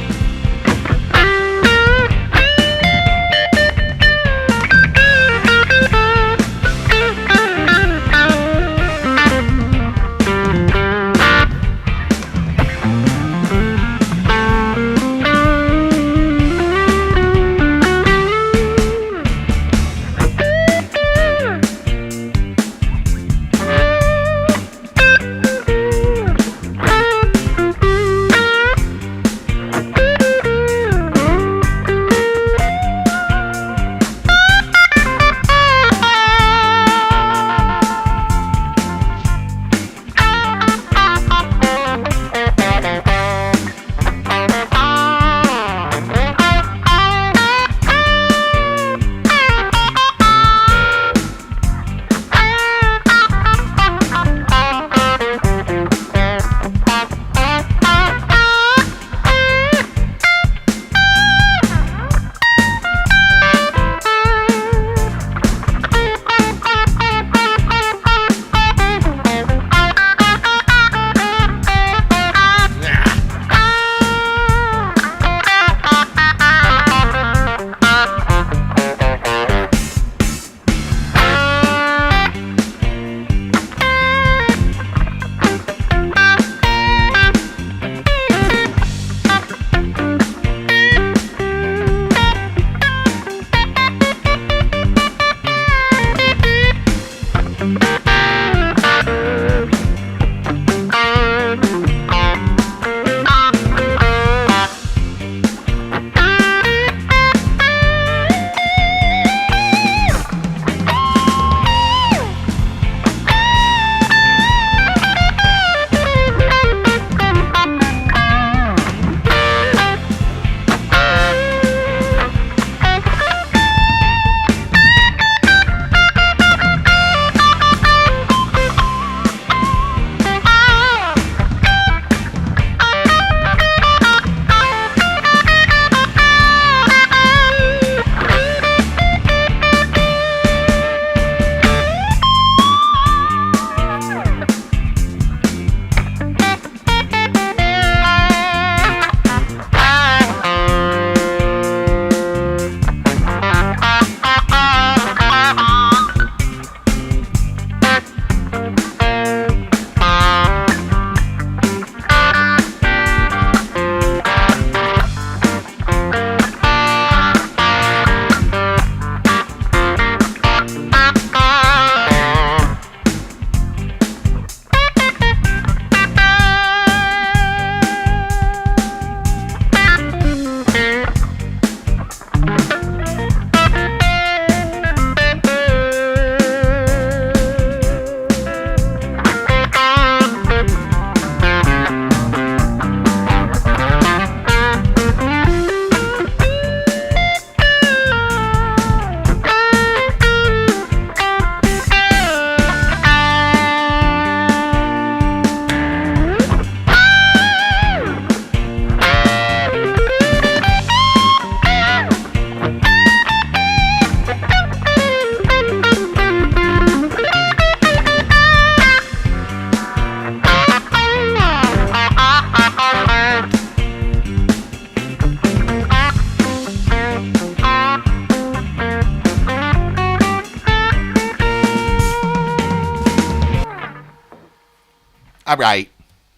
All right.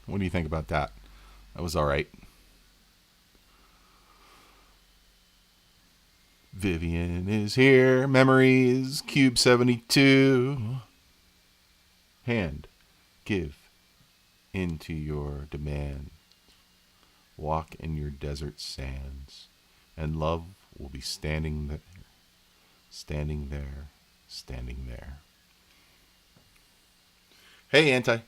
What do you think about that? That was all right. Vivian is here. Memories. Cube 72. Hand. Give into your demand. Walk in your desert sands. And love will be standing there. Standing there. Standing there. Hey, Anti.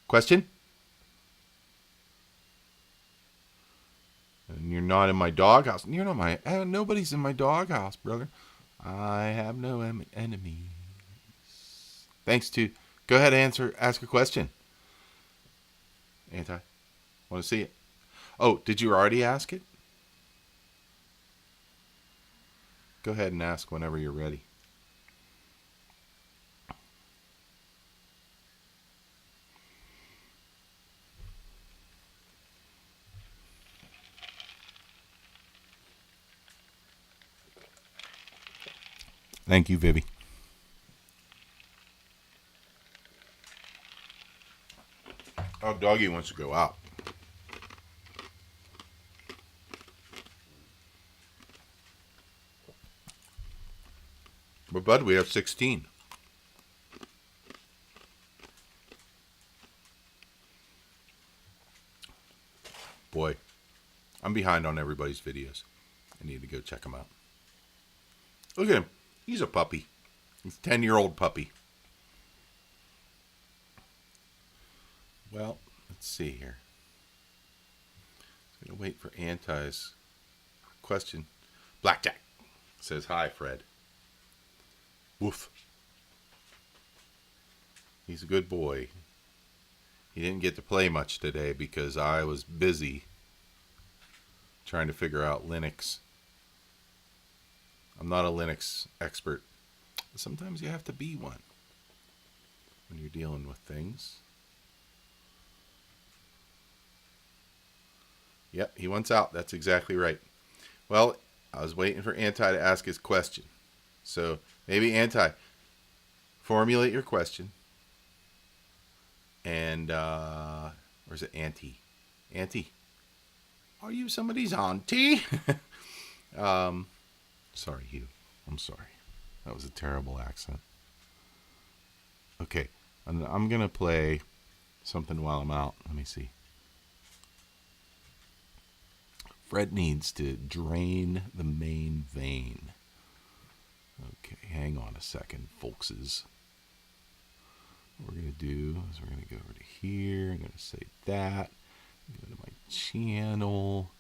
Question? And you're not in my doghouse. You're not my. Nobody's in my doghouse, brother. I have no enemies. Thanks to. Go ahead and ask a question. Anti. Want to see it? Oh, did you already ask it? Go ahead and ask whenever you're ready. Thank you, Vivi. Oh, doggy wants to go out. But, bud, we have 16. Boy, I'm behind on everybody's videos. I need to go check them out. Look at him. He's a puppy. He's a 10-year-old puppy. Well, let's see here. I'm going to wait for Anti's question. Blackjack says, hi, Fred. Woof. He's a good boy. He didn't get to play much today because I was busy trying to figure out Linux. I'm not a Linux expert. Sometimes you have to be one when you're dealing with things. Yep, he wants out. That's exactly right. Well, I was waiting for Anti to ask his question. So maybe Anti, formulate your question. And, or is it Auntie? Auntie, are you somebody's auntie? Sorry, Hugh. I'm sorry. That was a terrible accent. Okay, I'm going to play something while I'm out. Let me see. Fred needs to drain the main vein. Okay, hang on a second, folkses. What we're going to do is we're going to go over to here. I'm going to say that. Go to my channel.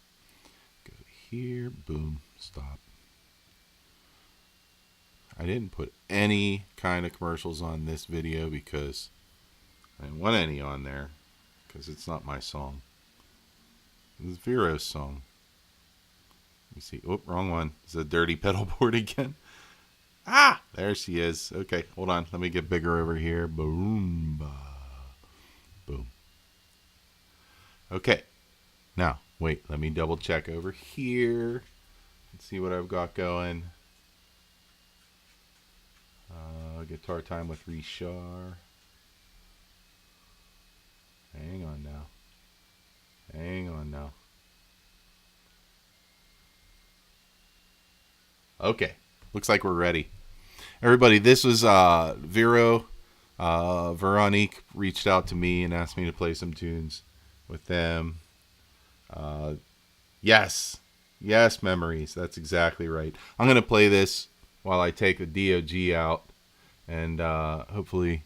Go to here. Boom. Stop. I didn't put any kind of commercials on this video because I didn't want any on there because it's not my song. It's Vero's song. Let me see. Oh, wrong one. It's a dirty pedal board again. Ah, there she is. Okay, hold on. Let me get bigger over here. Boom. Boom. Okay. Now, wait. Let me double check over here. Let's see what I've got going. Guitar time with Richard. Hang on now. Hang on now. Okay. Looks like we're ready. Everybody, this was Vero. Veronique reached out to me and asked me to play some tunes with them. Yes. Yes, memories. That's exactly right. I'm going to play this while I take the DOG out. And hopefully,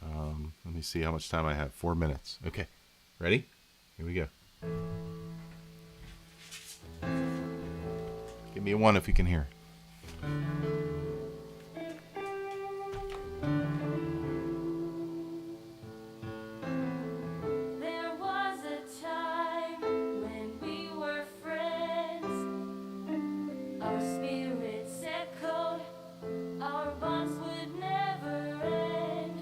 let me see how much time I have. 4 minutes. Okay. Ready? Here we go. Give me a 1 if you can hear. There was a time when we were friends. Our spirits echoed, our bonds would never end.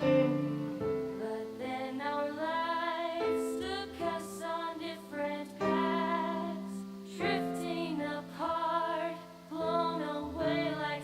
But then our lives took us on different paths, drifting apart, blown away like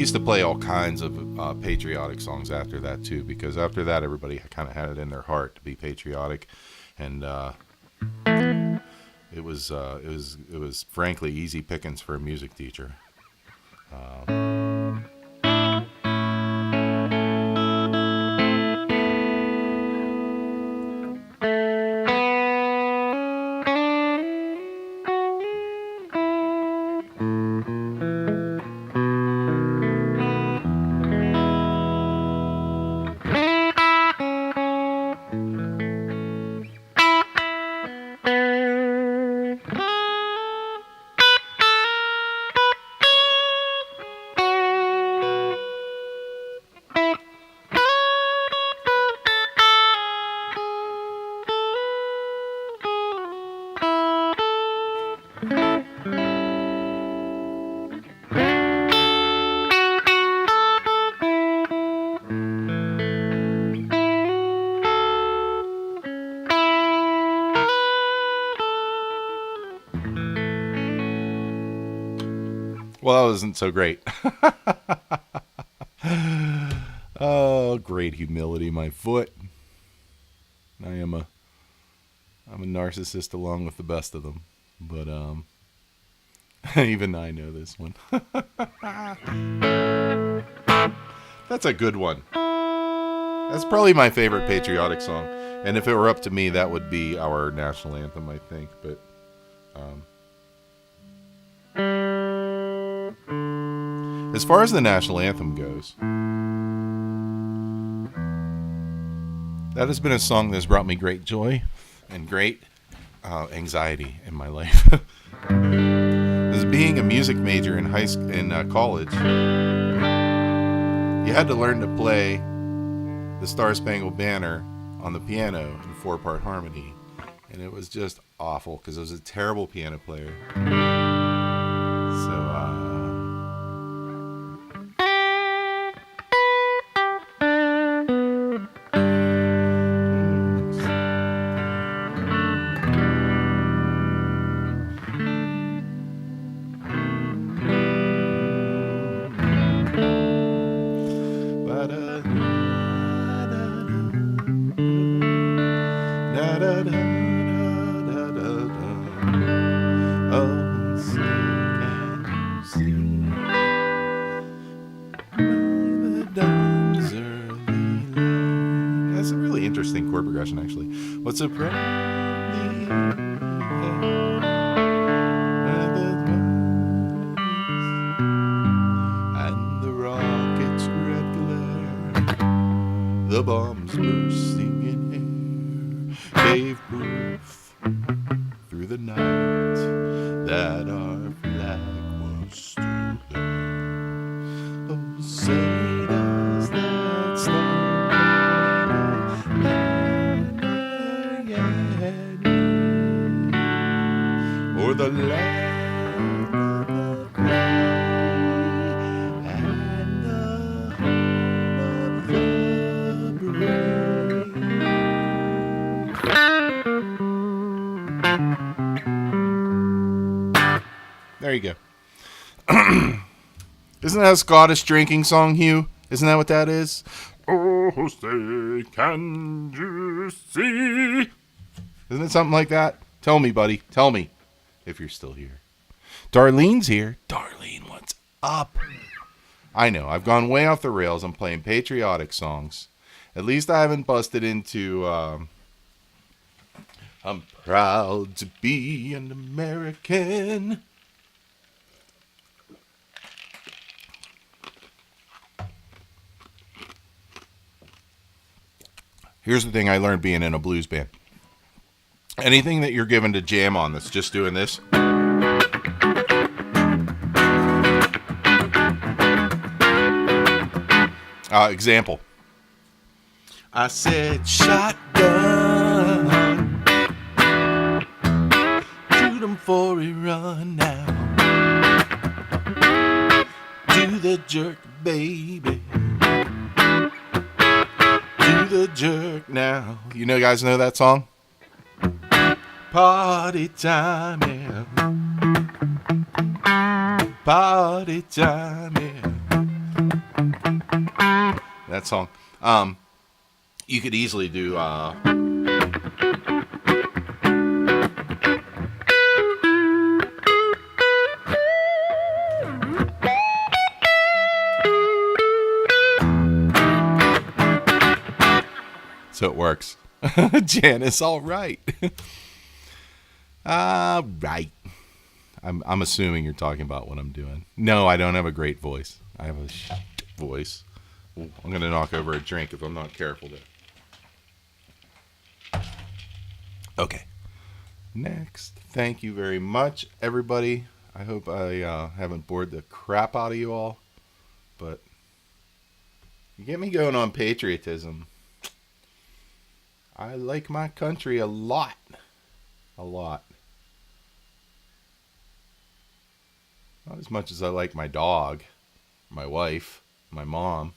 used to play all kinds of patriotic songs after that too, because after that everybody kind of had it in their heart to be patriotic, and it was frankly easy pickings for a music teacher. Well, that wasn't so great. Oh, great humility, my foot. I'm a narcissist along with the best of them, but even I know this one. That's a good one. That's probably my favorite patriotic song, and if it were up to me, that would be our national anthem, I think. But as far as the national anthem goes, that has been a song that's brought me great joy and great anxiety in my life. As being a music major in college, you had to learn to play the Star Spangled Banner on the piano in 4-part harmony, and it was just awful because I was a terrible piano player. So that's a really interesting chord progression, actually. What's up? And the rocket's red glare, the bombs bursting in air, gave proof through the night that our flag was still there. Oh, say does that star yet, or the land of the free and the home of the brave? There you go. Isn't that a Scottish drinking song, Hugh? Isn't that what that is? Oh, say, can you see? Isn't it something like that? Tell me, buddy. Tell me if you're still here. Darlene's here. Darlene, what's up? I know, I've gone way off the rails. I'm playing patriotic songs. At least I haven't busted into, I'm proud to be an American. Here's the thing I learned being in a blues band. Anything that you're given to jam on that's just doing this. Example. I said shotgun, shoot 'em for a run now. Do the jerk, baby. Do the jerk now. You know, guys know that song? Party time, yeah. Party time, yeah. that song. You could easily do. So it works. Janice, all right. Right. I'm assuming you're talking about what I'm doing. No, I don't have a great voice. I have a voice. Ooh, I'm going to knock over a drink if I'm not careful there. Okay. Next. Thank you very much, everybody. I hope I haven't bored the crap out of you all. But you get me going on patriotism. I like my country a lot. A lot. Not as much as I like my dog, my wife, my mom.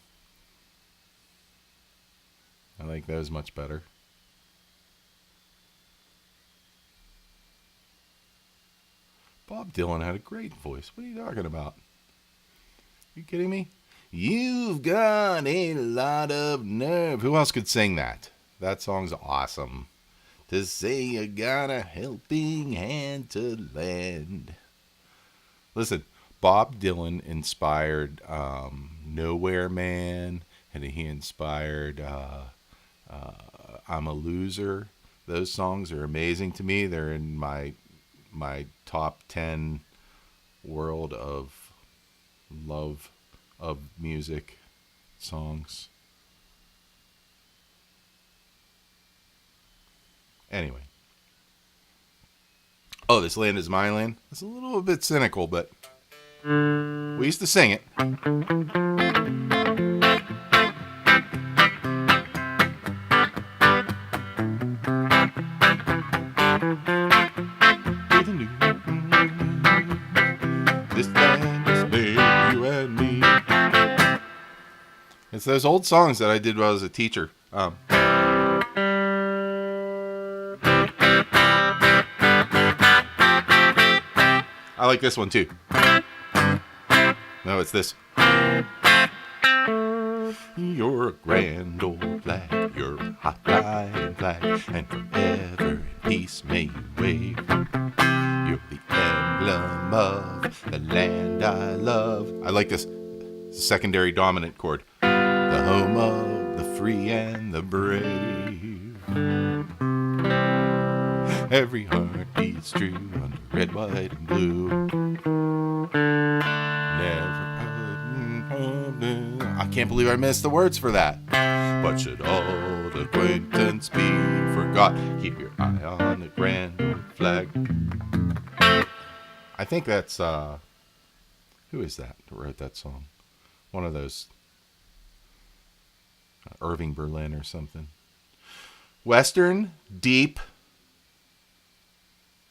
I like those much better. Bob Dylan had a great voice. What are you talking about? You kidding me? You've got a lot of nerve. Who else could sing that? That song's awesome. To say you got a helping hand to lend. Listen, Bob Dylan inspired Nowhere Man, and he inspired I'm a Loser. Those songs are amazing to me. They're in my top 10 world of love of music songs. Anyway. Oh, This Land Is My Land. It's a little bit cynical, but we used to sing it. This land is made you and me. It's those old songs that I did when I was a teacher. I like this one too. No, it's this. You're a grand old flag, you're a hot flying flag, and forever in peace may you wave. You're the emblem of the land I love. I like this secondary dominant chord. The home of the free and the brave. Every heart beats true under red, white, and blue. Never. I can't believe I missed the words for that. But should all acquaintance be forgot, keep your eye on the grand old flag. I think that's who is that wrote that song? One of those Irving Berlin or something. Western, deep,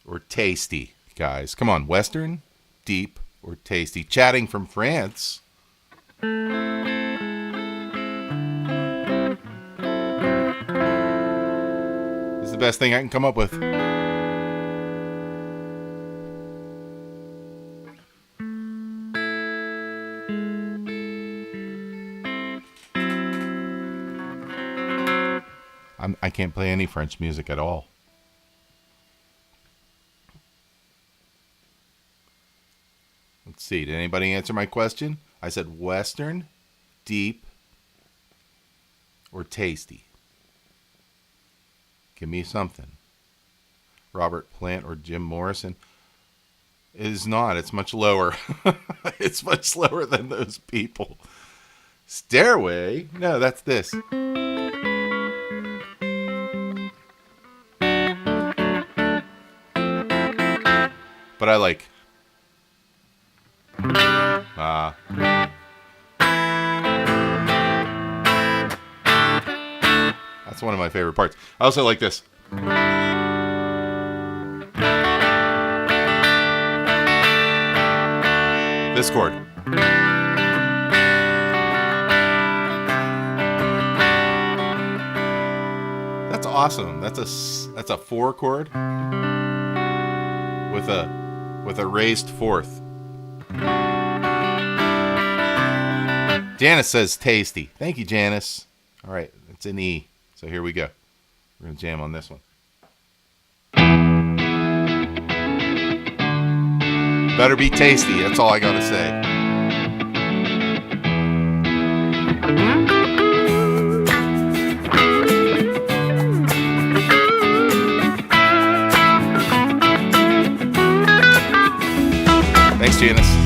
or tasty, guys. Come on, Western, deep, or tasty. Chatting from France. This is the best thing I can come up with. I can't play any French music at all. Let's see. Did anybody answer my question? I said Western, deep, or tasty. Give me something. Robert Plant or Jim Morrison. It is not. It's much lower. It's much slower than those people. Stairway? No, that's this. But I like. That's one of my favorite parts. I also like this. This chord. That's awesome. That's a 4 chord with a raised fourth. Janice says tasty. Thank you, Janice. All right, it's an E. So here we go. We're going to jam on this one. Better be tasty. That's all I got to say. Thanks, Janice.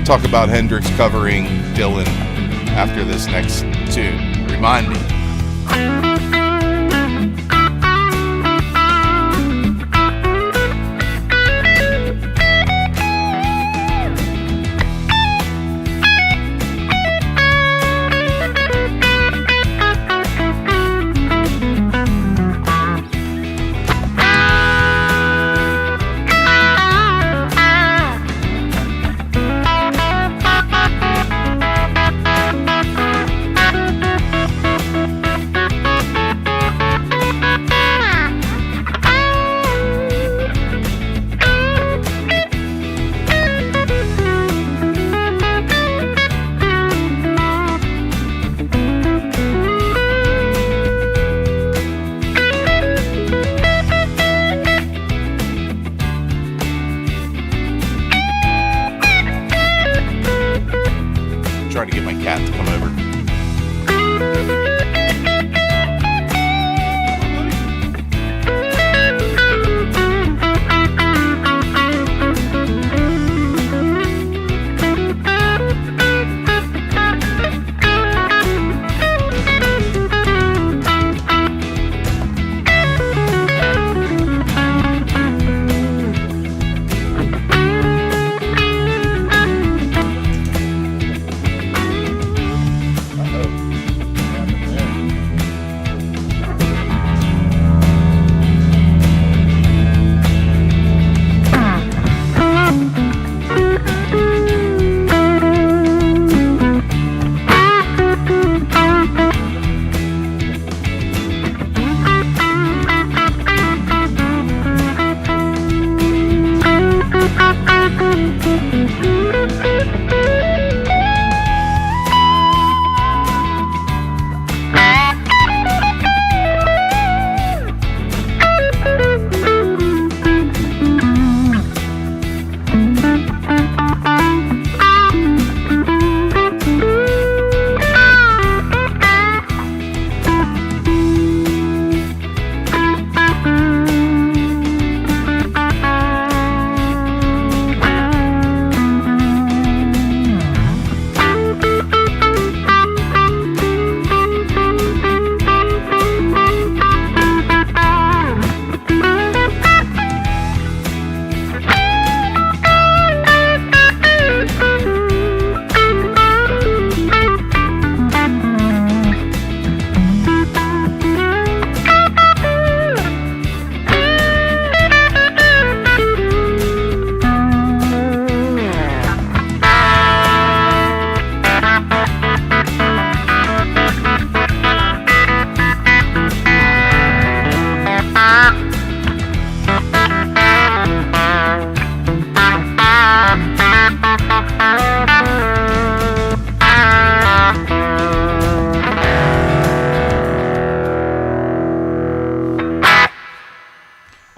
Talk about Hendrix covering Dylan after this next tune. Remind me. Trying to get my cat to come over.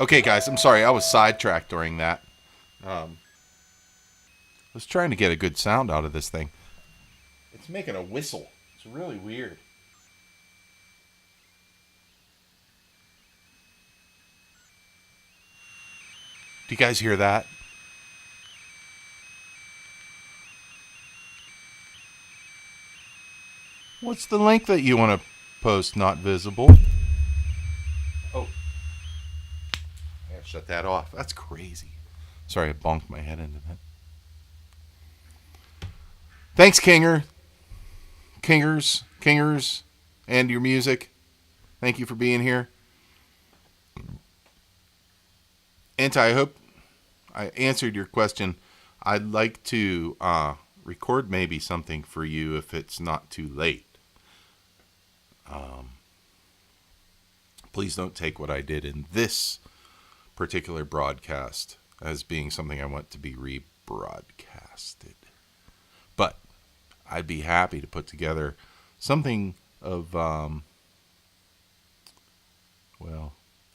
Okay, guys, I'm sorry. I was sidetracked during that. I was trying to get a good sound out of this thing. It's making a whistle. It's really weird. Do you guys hear that? What's the link that you want to post not visible? Oh. I gotta shut that off. That's crazy. Sorry, I bonked my head into that. Thanks, Kingers, and your music. Thank you for being here. Anti, I hope I answered your question. I'd like to record maybe something for you if it's not too late. Please don't take what I did in this particular broadcast as being something I want to be rebroadcasted. But I'd be happy to put together something of, well,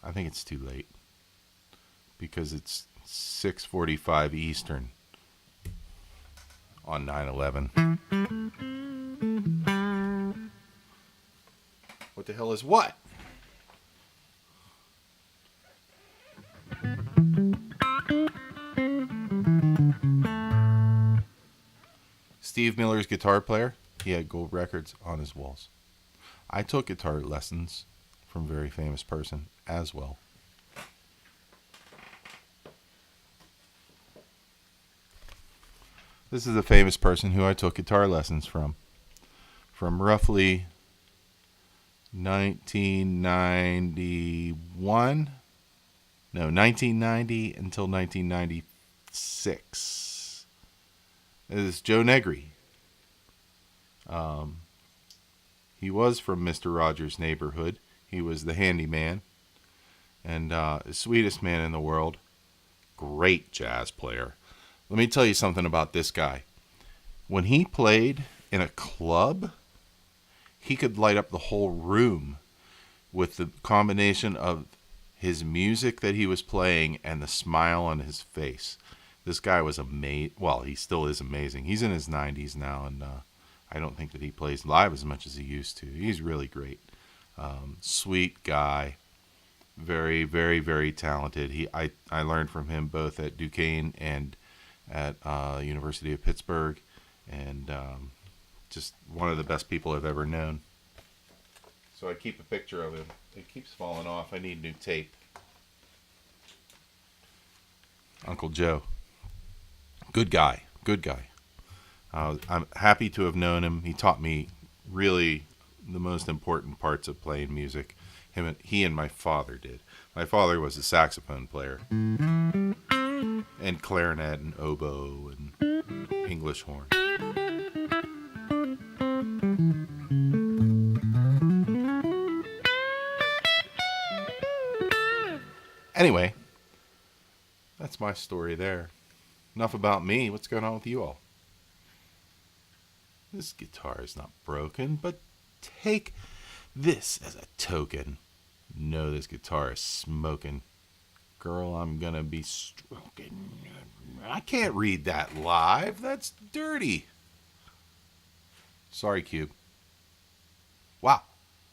I think it's too late because it's 6:45 Eastern on 9/11. What the hell is what? Steve Miller's guitar player, he had gold records on his walls. I took guitar lessons from a very famous person as well. This is a famous person who I took guitar lessons from roughly 1990 until 1996. It is Joe Negri. He was from Mr. Rogers' neighborhood. He was the handyman and the sweetest man in the world. Great jazz player. Let me tell you something about this guy. When he played in a club, he could light up the whole room with the combination of his music that he was playing and the smile on his face. This guy was amazing. Well, he still is amazing. He's in his 90s now, and I don't think that he plays live as much as he used to. He's really great. Sweet guy. Very, very, very talented. I learned from him both at Duquesne and at University of Pittsburgh, and just one of the best people I've ever known. So I keep a picture of him. It keeps falling off. I need new tape. Uncle Joe. Good guy. I'm happy to have known him. He taught me really the most important parts of playing music. He and my father did. My father was a saxophone player. And clarinet and oboe and English horn. Anyway, that's my story there. Enough about me. What's going on with you all? This guitar is not broken, but take this as a token. No, this guitar is smoking. Girl, I'm gonna be stroking. I can't read that live. That's dirty. Sorry, Cube. Wow,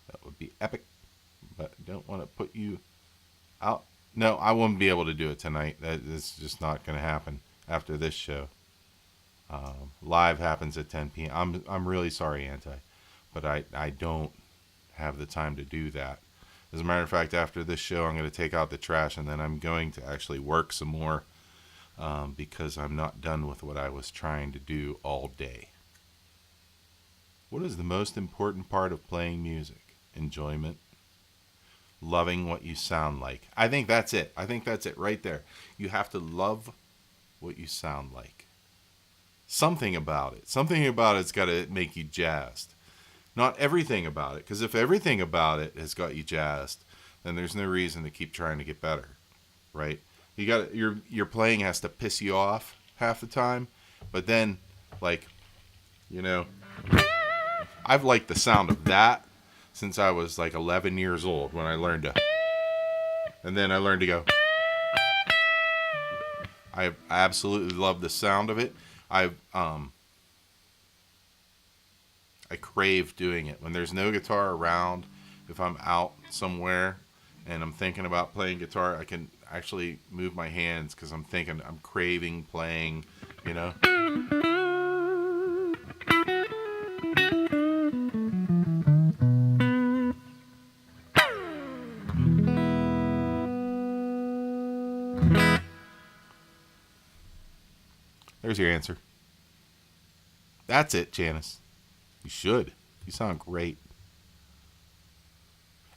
that would be epic. But I don't want to put you out. No, I won't be able to do it tonight. That's just not going to happen after this show. Live happens at 10 p.m. I'm really sorry, Anti, but I don't have the time to do that. As a matter of fact, after this show, I'm going to take out the trash, and then I'm going to actually work some more because I'm not done with what I was trying to do all day. What is the most important part of playing music? Enjoyment. Loving what you sound like. I think that's it. I think that's it right there. You have to love what you sound like. Something about it. Something about it's got to make you jazzed. Not everything about it, because if everything about it has got you jazzed, then there's no reason to keep trying to get better, right? You got your playing has to piss you off half the time, but then, like, you know, I've liked the sound of that since I was like 11 years old when I learned to, and then I learned to go, I absolutely love the sound of it. I crave doing it when there's no guitar around. If I'm out somewhere and I'm thinking about playing guitar, I can actually move my hands because I'm craving playing, you know. There's your answer. That's it, Janice. You should. You sound great.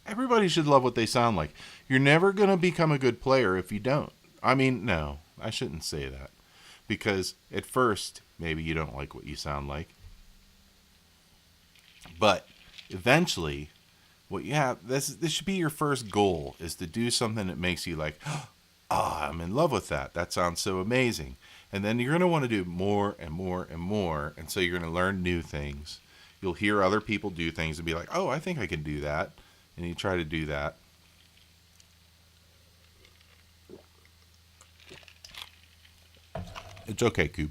Everybody should love what they sound like. You're never going to become a good player if you don't. I mean, no, I shouldn't say that. Because at first, maybe you don't like what you sound like. But eventually, what you have, this should be your first goal, is to do something that makes you like, I'm in love with that. That sounds so amazing. And then you're going to want to do more and more and more. And so you're going to learn new things. You'll hear other people do things and be like, oh, I think I can do that. And you try to do that. It's okay, Coop.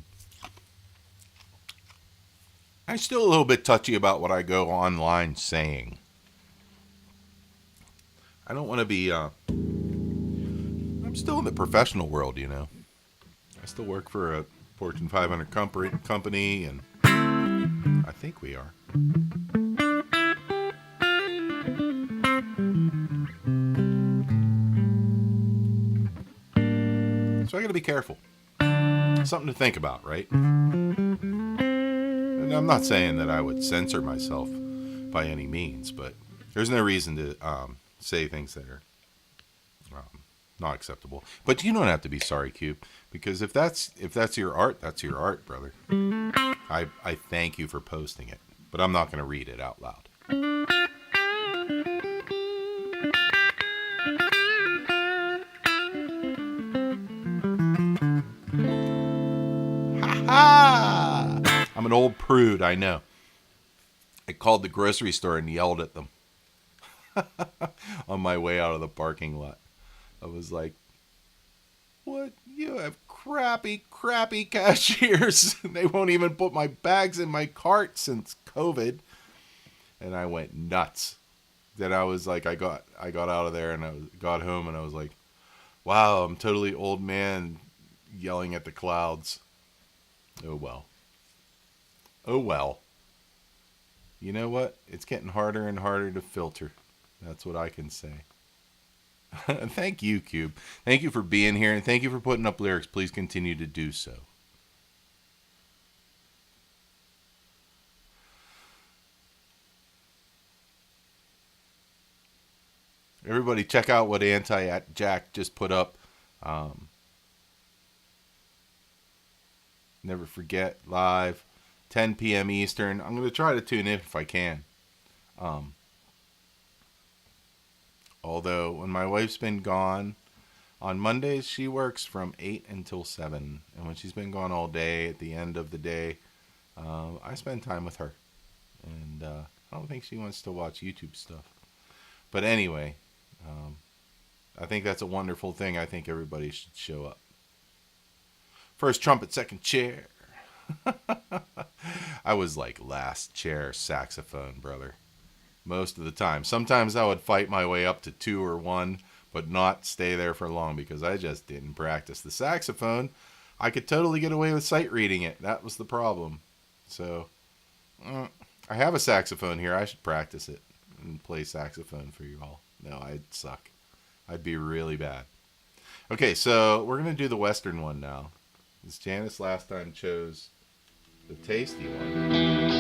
I'm still a little bit touchy about what I go online saying. I don't want to be, I'm still in the professional world, you know. I still work for a Fortune 500 company, and I think we are. So I got to be careful. Something to think about, right? And I'm not saying that I would censor myself by any means, but there's no reason to say things that are not acceptable. But you don't have to be sorry, Cube, because if that's your art, that's your art, brother. I thank you for posting it, but I'm not going to read it out loud. Ha! I'm an old prude, I know. I called the grocery store and yelled at them on my way out of the parking lot. I was like, what? You have crappy cashiers. They won't even put my bags in my cart since COVID. And I went nuts. Then I was like, I got out of there and got home and I was like, wow, I'm totally old man yelling at the clouds. Oh well. Oh well. You know what? It's getting harder and harder to filter. That's what I can say. Thank you, Cube. Thank you for being here, and thank you for putting up lyrics. Please continue to do so. Everybody check out what Anti-Jack just put up. Never forget, live, 10 p.m. Eastern. I'm going to try to tune in if I can. Although, when my wife's been gone, on Mondays, she works from 8 until 7. And when she's been gone all day, at the end of the day, I spend time with her. And I don't think she wants to watch YouTube stuff. But anyway, I think that's a wonderful thing. I think everybody should show up. First trumpet, second chair. I was like last chair saxophone, brother. Most of the time. Sometimes I would fight my way up to 2 or 1, but not stay there for long because I just didn't practice the saxophone. I could totally get away with sight reading it. That was the problem. So, I have a saxophone here. I should practice it and play saxophone for you all. No, I'd suck. I'd be really bad. Okay, so we're going to do the Western one now. This Janice last time chose the tasty one.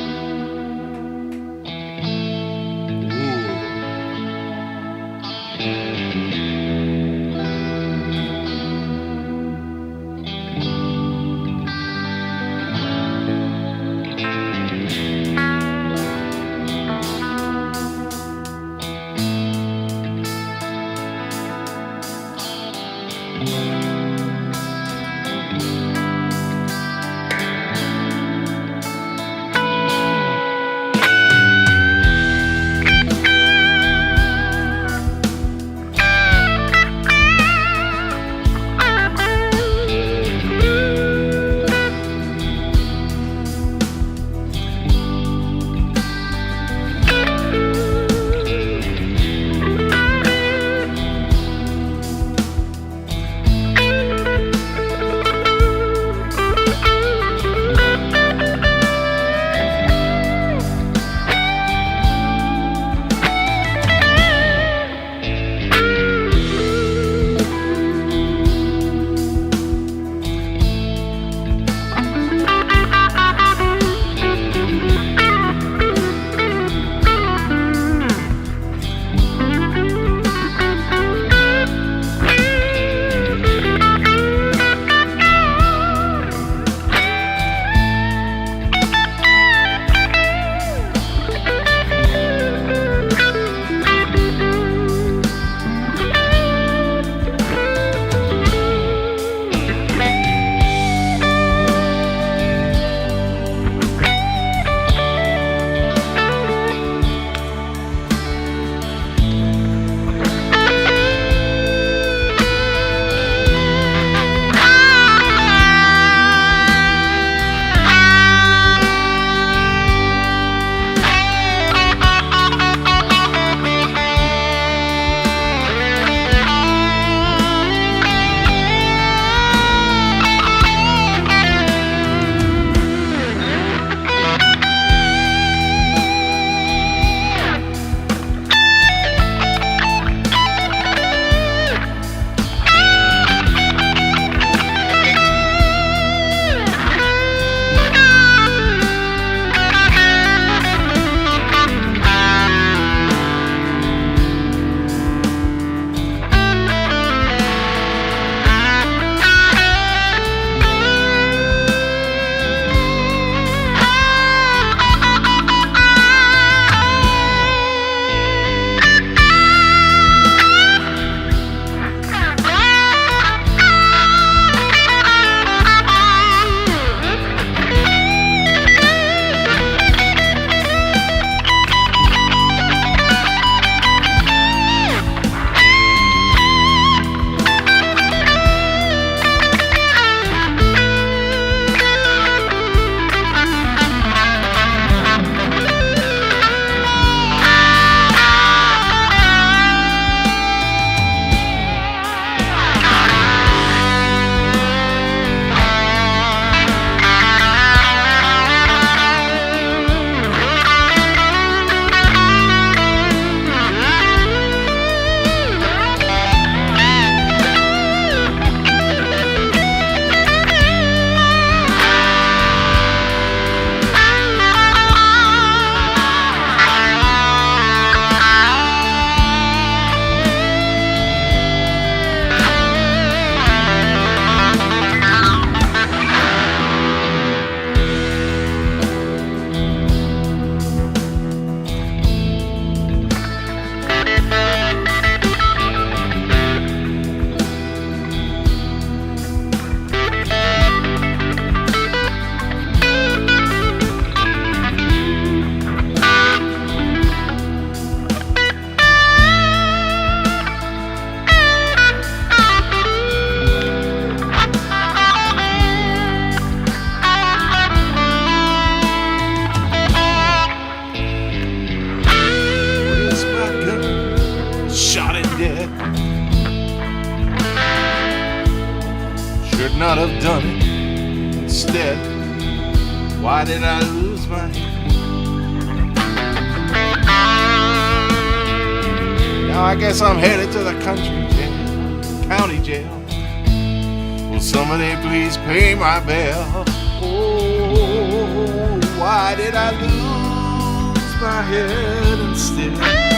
Why did I lose my head? Now I guess I'm headed to the country jail, county jail. Will somebody please pay my bill? Oh, why did I lose my head instead?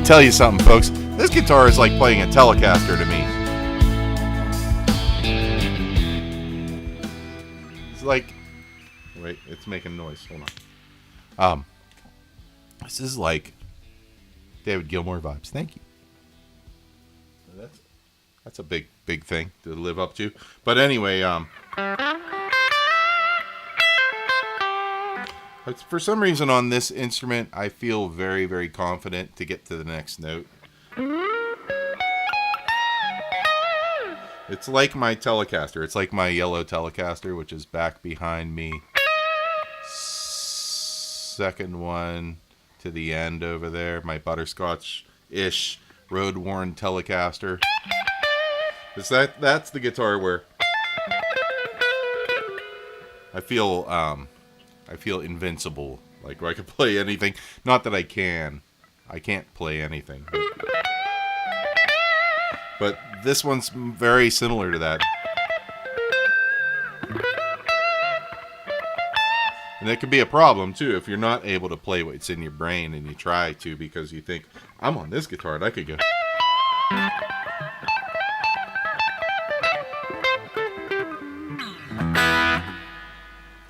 Tell you something, folks. This guitar is like playing a Telecaster to me. It's like, wait, it's making noise. Hold on. This is like David Gilmour vibes. Thank you. That's a big thing to live up to. But anyway, for some reason on this instrument, I feel very, very confident to get to the next note. It's like my Telecaster. It's like my yellow Telecaster, which is back behind me. Second one to the end over there. My butterscotch-ish road-worn Telecaster. That's the guitar where I feel invincible. Like I could play anything. Not that I can. I can't play anything. But this one's very similar to that. And it can be a problem too if you're not able to play what's in your brain and you try to because you think, I'm on this guitar and I could go.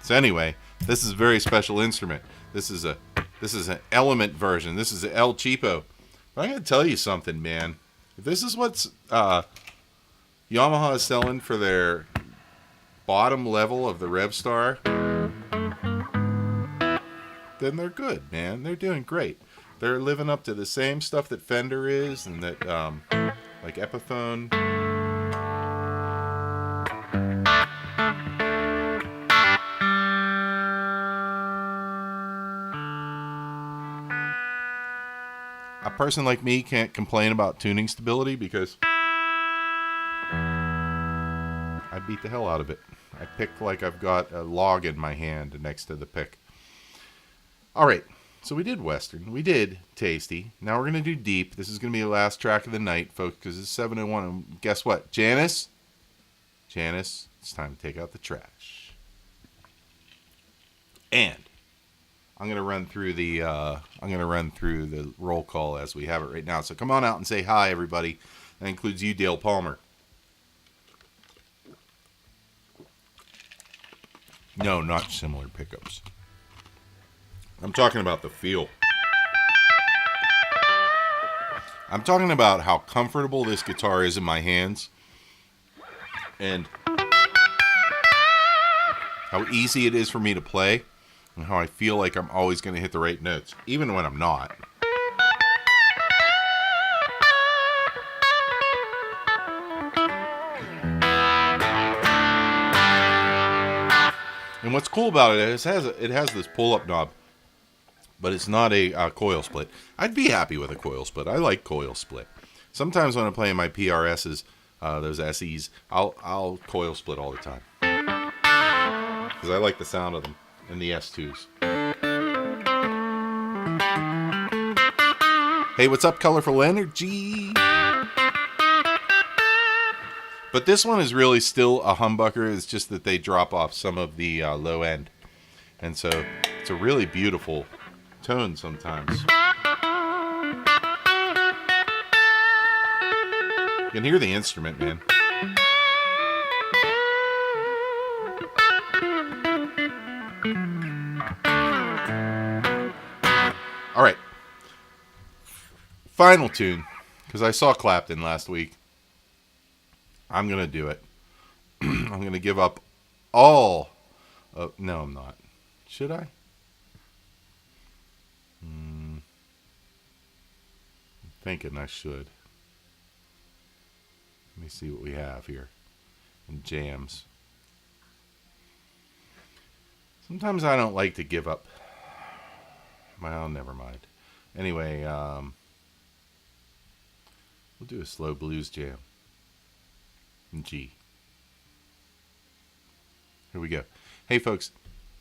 So anyway, this is a very special instrument. This is an Element version. This is an El Cheapo. But I'm gonna tell you something, man. If this is what's Yamaha is selling for their bottom level of the Revstar, then they're good, man. They're doing great. They're living up to the same stuff that Fender is, and that like Epiphone. A person like me can't complain about tuning stability because I beat the hell out of it. I pick like I've got a log in my hand next to the pick. All right, so we did Western. We did Tasty. Now we're going to do Deep. This is going to be the last track of the night, folks, because it's 7:01. And guess what? Janice, it's time to take out the trash. And I'm gonna run through the roll call as we have it right now. So come on out and say hi, everybody. That includes you, Dale Palmer. No, not similar pickups. I'm talking about the feel. I'm talking about how comfortable this guitar is in my hands, and how easy it is for me to play. And how I feel like I'm always going to hit the right notes, even when I'm not. And what's cool about it is it has this pull-up knob, but it's not a coil split. I'd be happy with a coil split. I like coil split. Sometimes when I'm playing my PRSs, those SEs, I'll coil split all the time because I like the sound of them. And the S2s. Hey, what's up, Colorful Energy? But this one is really still a humbucker. It's just that they drop off some of the low end. And so it's a really beautiful tone sometimes. You can hear the instrument, man. All right. final tune, because I saw Clapton last week. I'm going to do it. I'm going to give up all of... No, I'm not. Should I? I'm thinking I should. Let me see what we have here in jams. Sometimes I don't like to give up. Well, never mind. Anyway, we'll do a slow blues jam in G. Here we go. Hey, folks,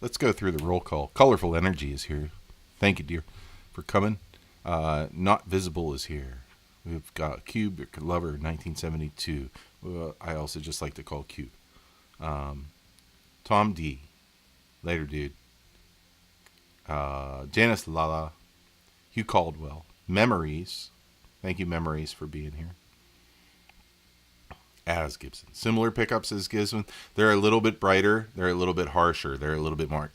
let's go through the roll call. Colorful Energy is here. Thank you, dear, for coming. Not Visible is here. We've got Cube Lover 1972. I also just like to call Cube. Tom D. Later, dude. Janice Lala. Hugh Caldwell. Memories. Thank you, Memories, for being here. As Gibson. Similar pickups as Gibson. They're a little bit brighter. They're a little bit harsher. They're a little bit more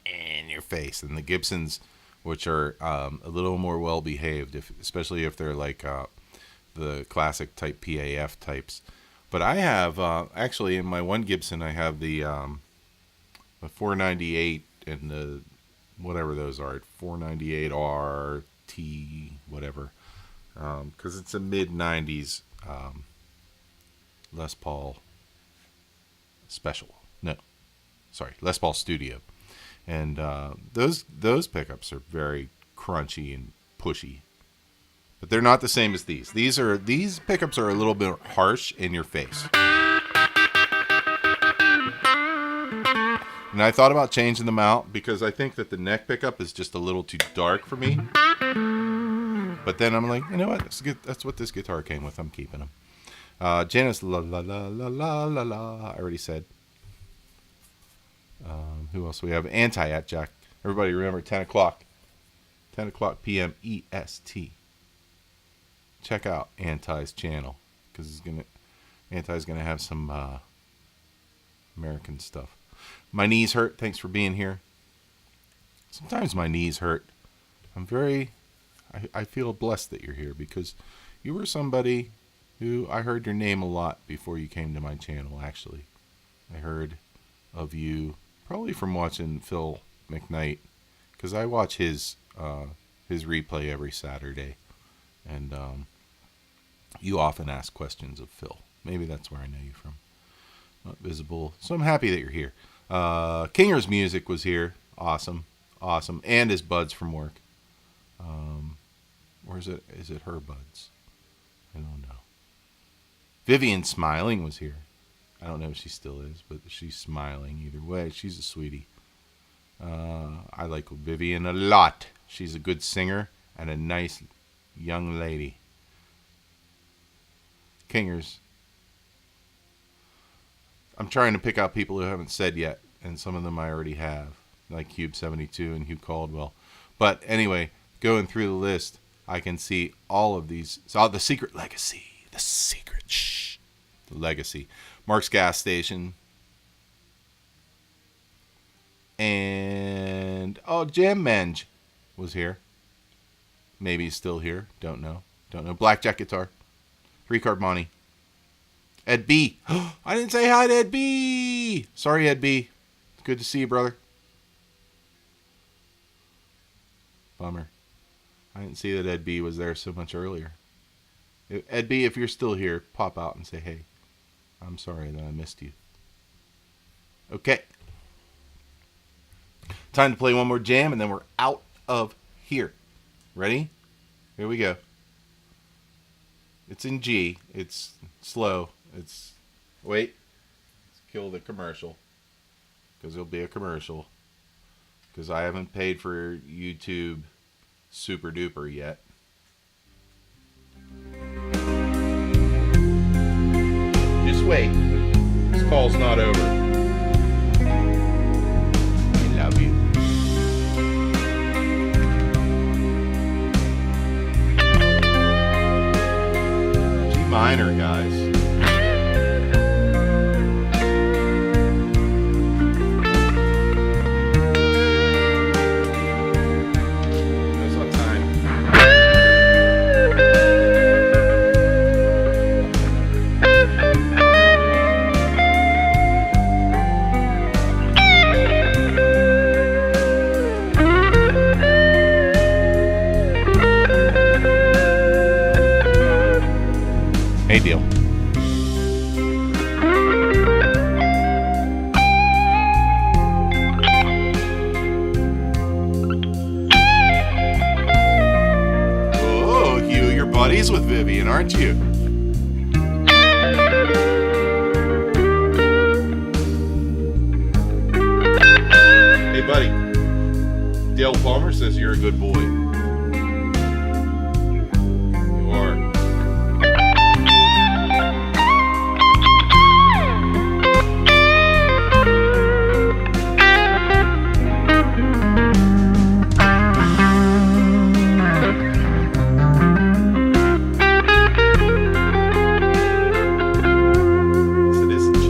in your face. And the Gibsons, which are a little more well-behaved, especially if they're like the classic type PAF types. But I have, actually, in my one Gibson, I have the 498 and the, whatever those are, 498R, T, whatever. Because it's a mid-90s Les Paul Special. No, sorry, Les Paul Studio. And those pickups are very crunchy and pushy. But they're not the same as these. These pickups are a little bit harsh in your face. And I thought about changing them out because I think that the neck pickup is just a little too dark for me. But then I'm like, you know what? That's what this guitar came with. I'm keeping them. Janice la la la la la la la. I already said. Who else we have? Anti-At Jack. Everybody remember 10 o'clock. 10 o'clock p.m. EST. Check out Anti's channel because Anti's gonna have some American stuff. My knees hurt. Thanks for being here. Sometimes my knees hurt. I feel blessed that you're here because you were somebody who I heard your name a lot before you came to my channel. Actually, I heard of you probably from watching Phil McKnight because I watch his replay every Saturday, and you often ask questions of Phil. Maybe that's where I know you from. Not Visible. So I'm happy that you're here. Kinger's Music was here. Awesome. And his buds from work. Or is it her buds? I don't know. Vivian Smiling was here. I don't know if she still is, but she's smiling either way. She's a sweetie. I like Vivian a lot. She's a good singer and a nice young lady. Kingers. I'm trying to pick out people who haven't said yet, and some of them I already have, like Cube 72 and Hugh Caldwell. But anyway, going through the list, I can see all of these. So the Secret Legacy. The Legacy. Mark's Gas Station. And, Jammin was here. Maybe he's still here. Don't know. Blackjack Guitar. Ricard Monty. Ed B. I didn't say hi to Ed B. Sorry, Ed B. Good to see you, brother. Bummer. I didn't see that Ed B was there so much earlier. Ed B, if you're still here, pop out and say, hey, I'm sorry that I missed you. Okay. Time to play one more jam, and then we're out of here. Ready? Here we go. It's in G. It's slow. Wait. Let's kill the commercial. Because there'll be a commercial. Because I haven't paid for YouTube Super Duper yet. Just wait. This call's not over. I love you. G minor, guys. That's what time. Hey, Deal. Oh, Hugh, you're buddies with Vivian, aren't you? Hey, buddy. Dale Palmer says you're a good boy. You are. Yes, it is a G.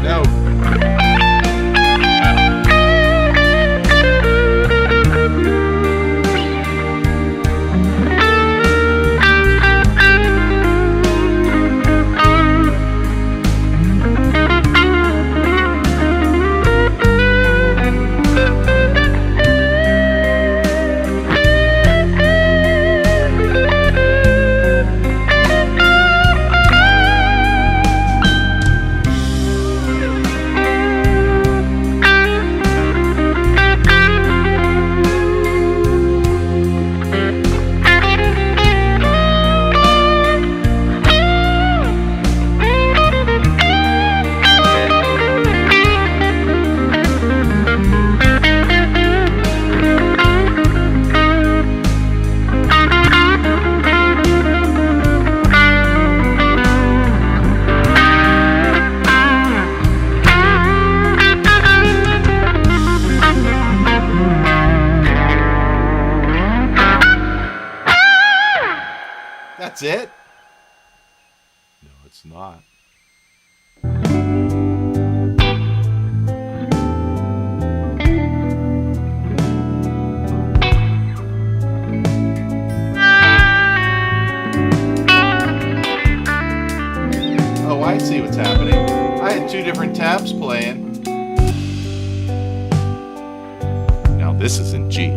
No. That's it? No, it's not. Oh, I see what's happening. I had two different tabs playing. Now this is in G.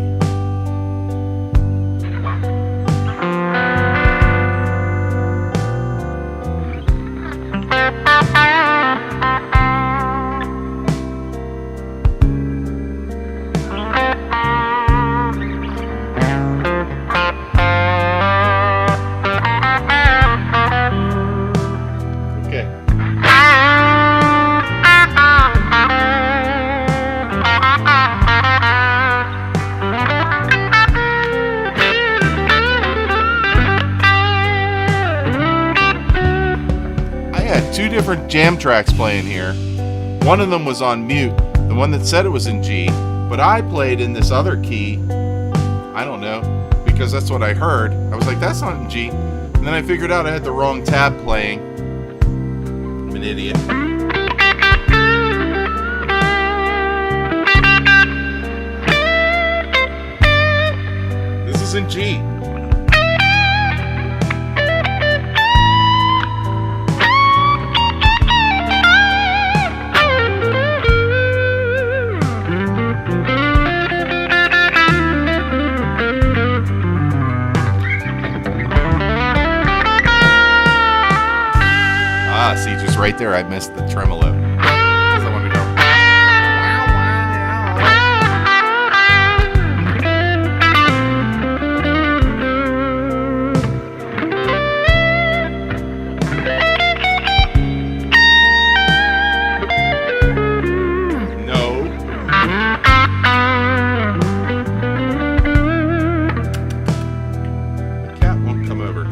Okay. I had two different jam tracks playing here. One of them was on mute, the one that said it was in G, but I played in this other key. I don't know, because that's what I heard. I was like, that's not in G. And then I figured out I had the wrong tab playing. I'm an idiot. This is in G. Ah, see, just right there, I missed the tremolo. 'Cause I wanted to go. No. The cat won't come over.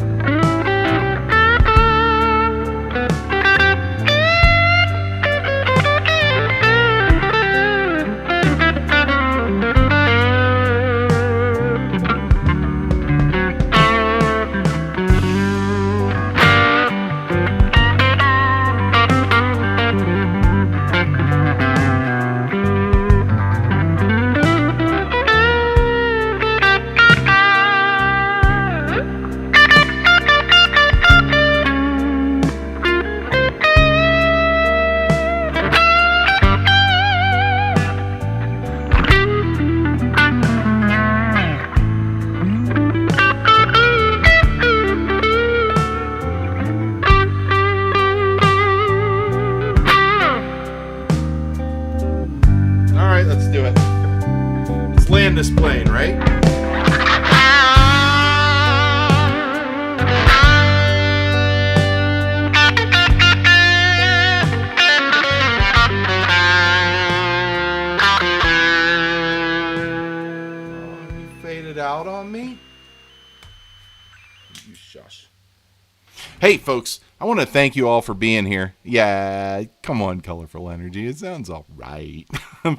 right, let's do it. Let's land this plane, right? Faded out on me. You shush. Hey, folks, I want to thank you all for being here. Yeah, come on, Colorful Energy. It sounds all right.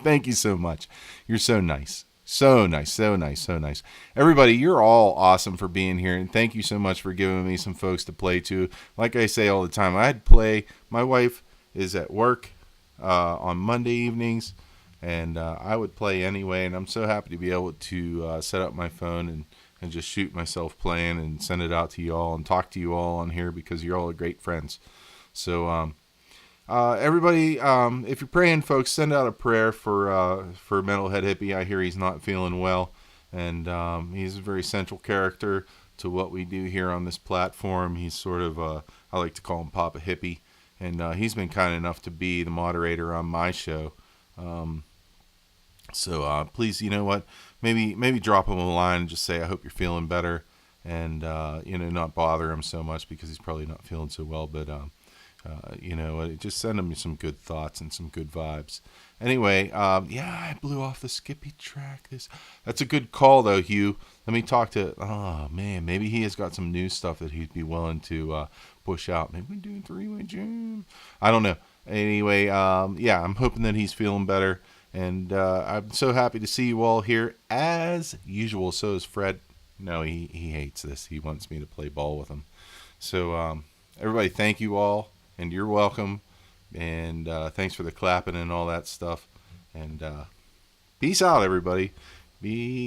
Thank you so much. You're so nice. So nice, so nice, so nice. Everybody, you're all awesome for being here, and thank you so much for giving me some folks to play to. Like I say all the time, I'd play. My wife is at work on Monday evenings, and I would play anyway, and I'm so happy to be able to set up my phone and just shoot myself playing and send it out to you all and talk to you all on here because you're all great friends. So everybody, if you're praying, folks, send out a prayer for Metalhead Hippie. I hear he's not feeling well, and he's a very central character to what we do here on this platform. He's sort of, I like to call him Papa Hippie, and he's been kind enough to be the moderator on my show. So please, you know what? Maybe drop him a line and just say, I hope you're feeling better, and not bother him so much because he's probably not feeling so well. But just send him some good thoughts and some good vibes. Anyway, I blew off the Skippy track. That's a good call though, Hugh. Let me talk to. Oh man, maybe he has got some new stuff that he'd be willing to push out. Maybe we do a 3-way jam. I don't know. Anyway, I'm hoping that he's feeling better. And I'm so happy to see you all here as usual. So is Fred. No, he hates this. He wants me to play ball with him. So everybody, thank you all, and you're welcome. And thanks for the clapping and all that stuff. And peace out, everybody. Be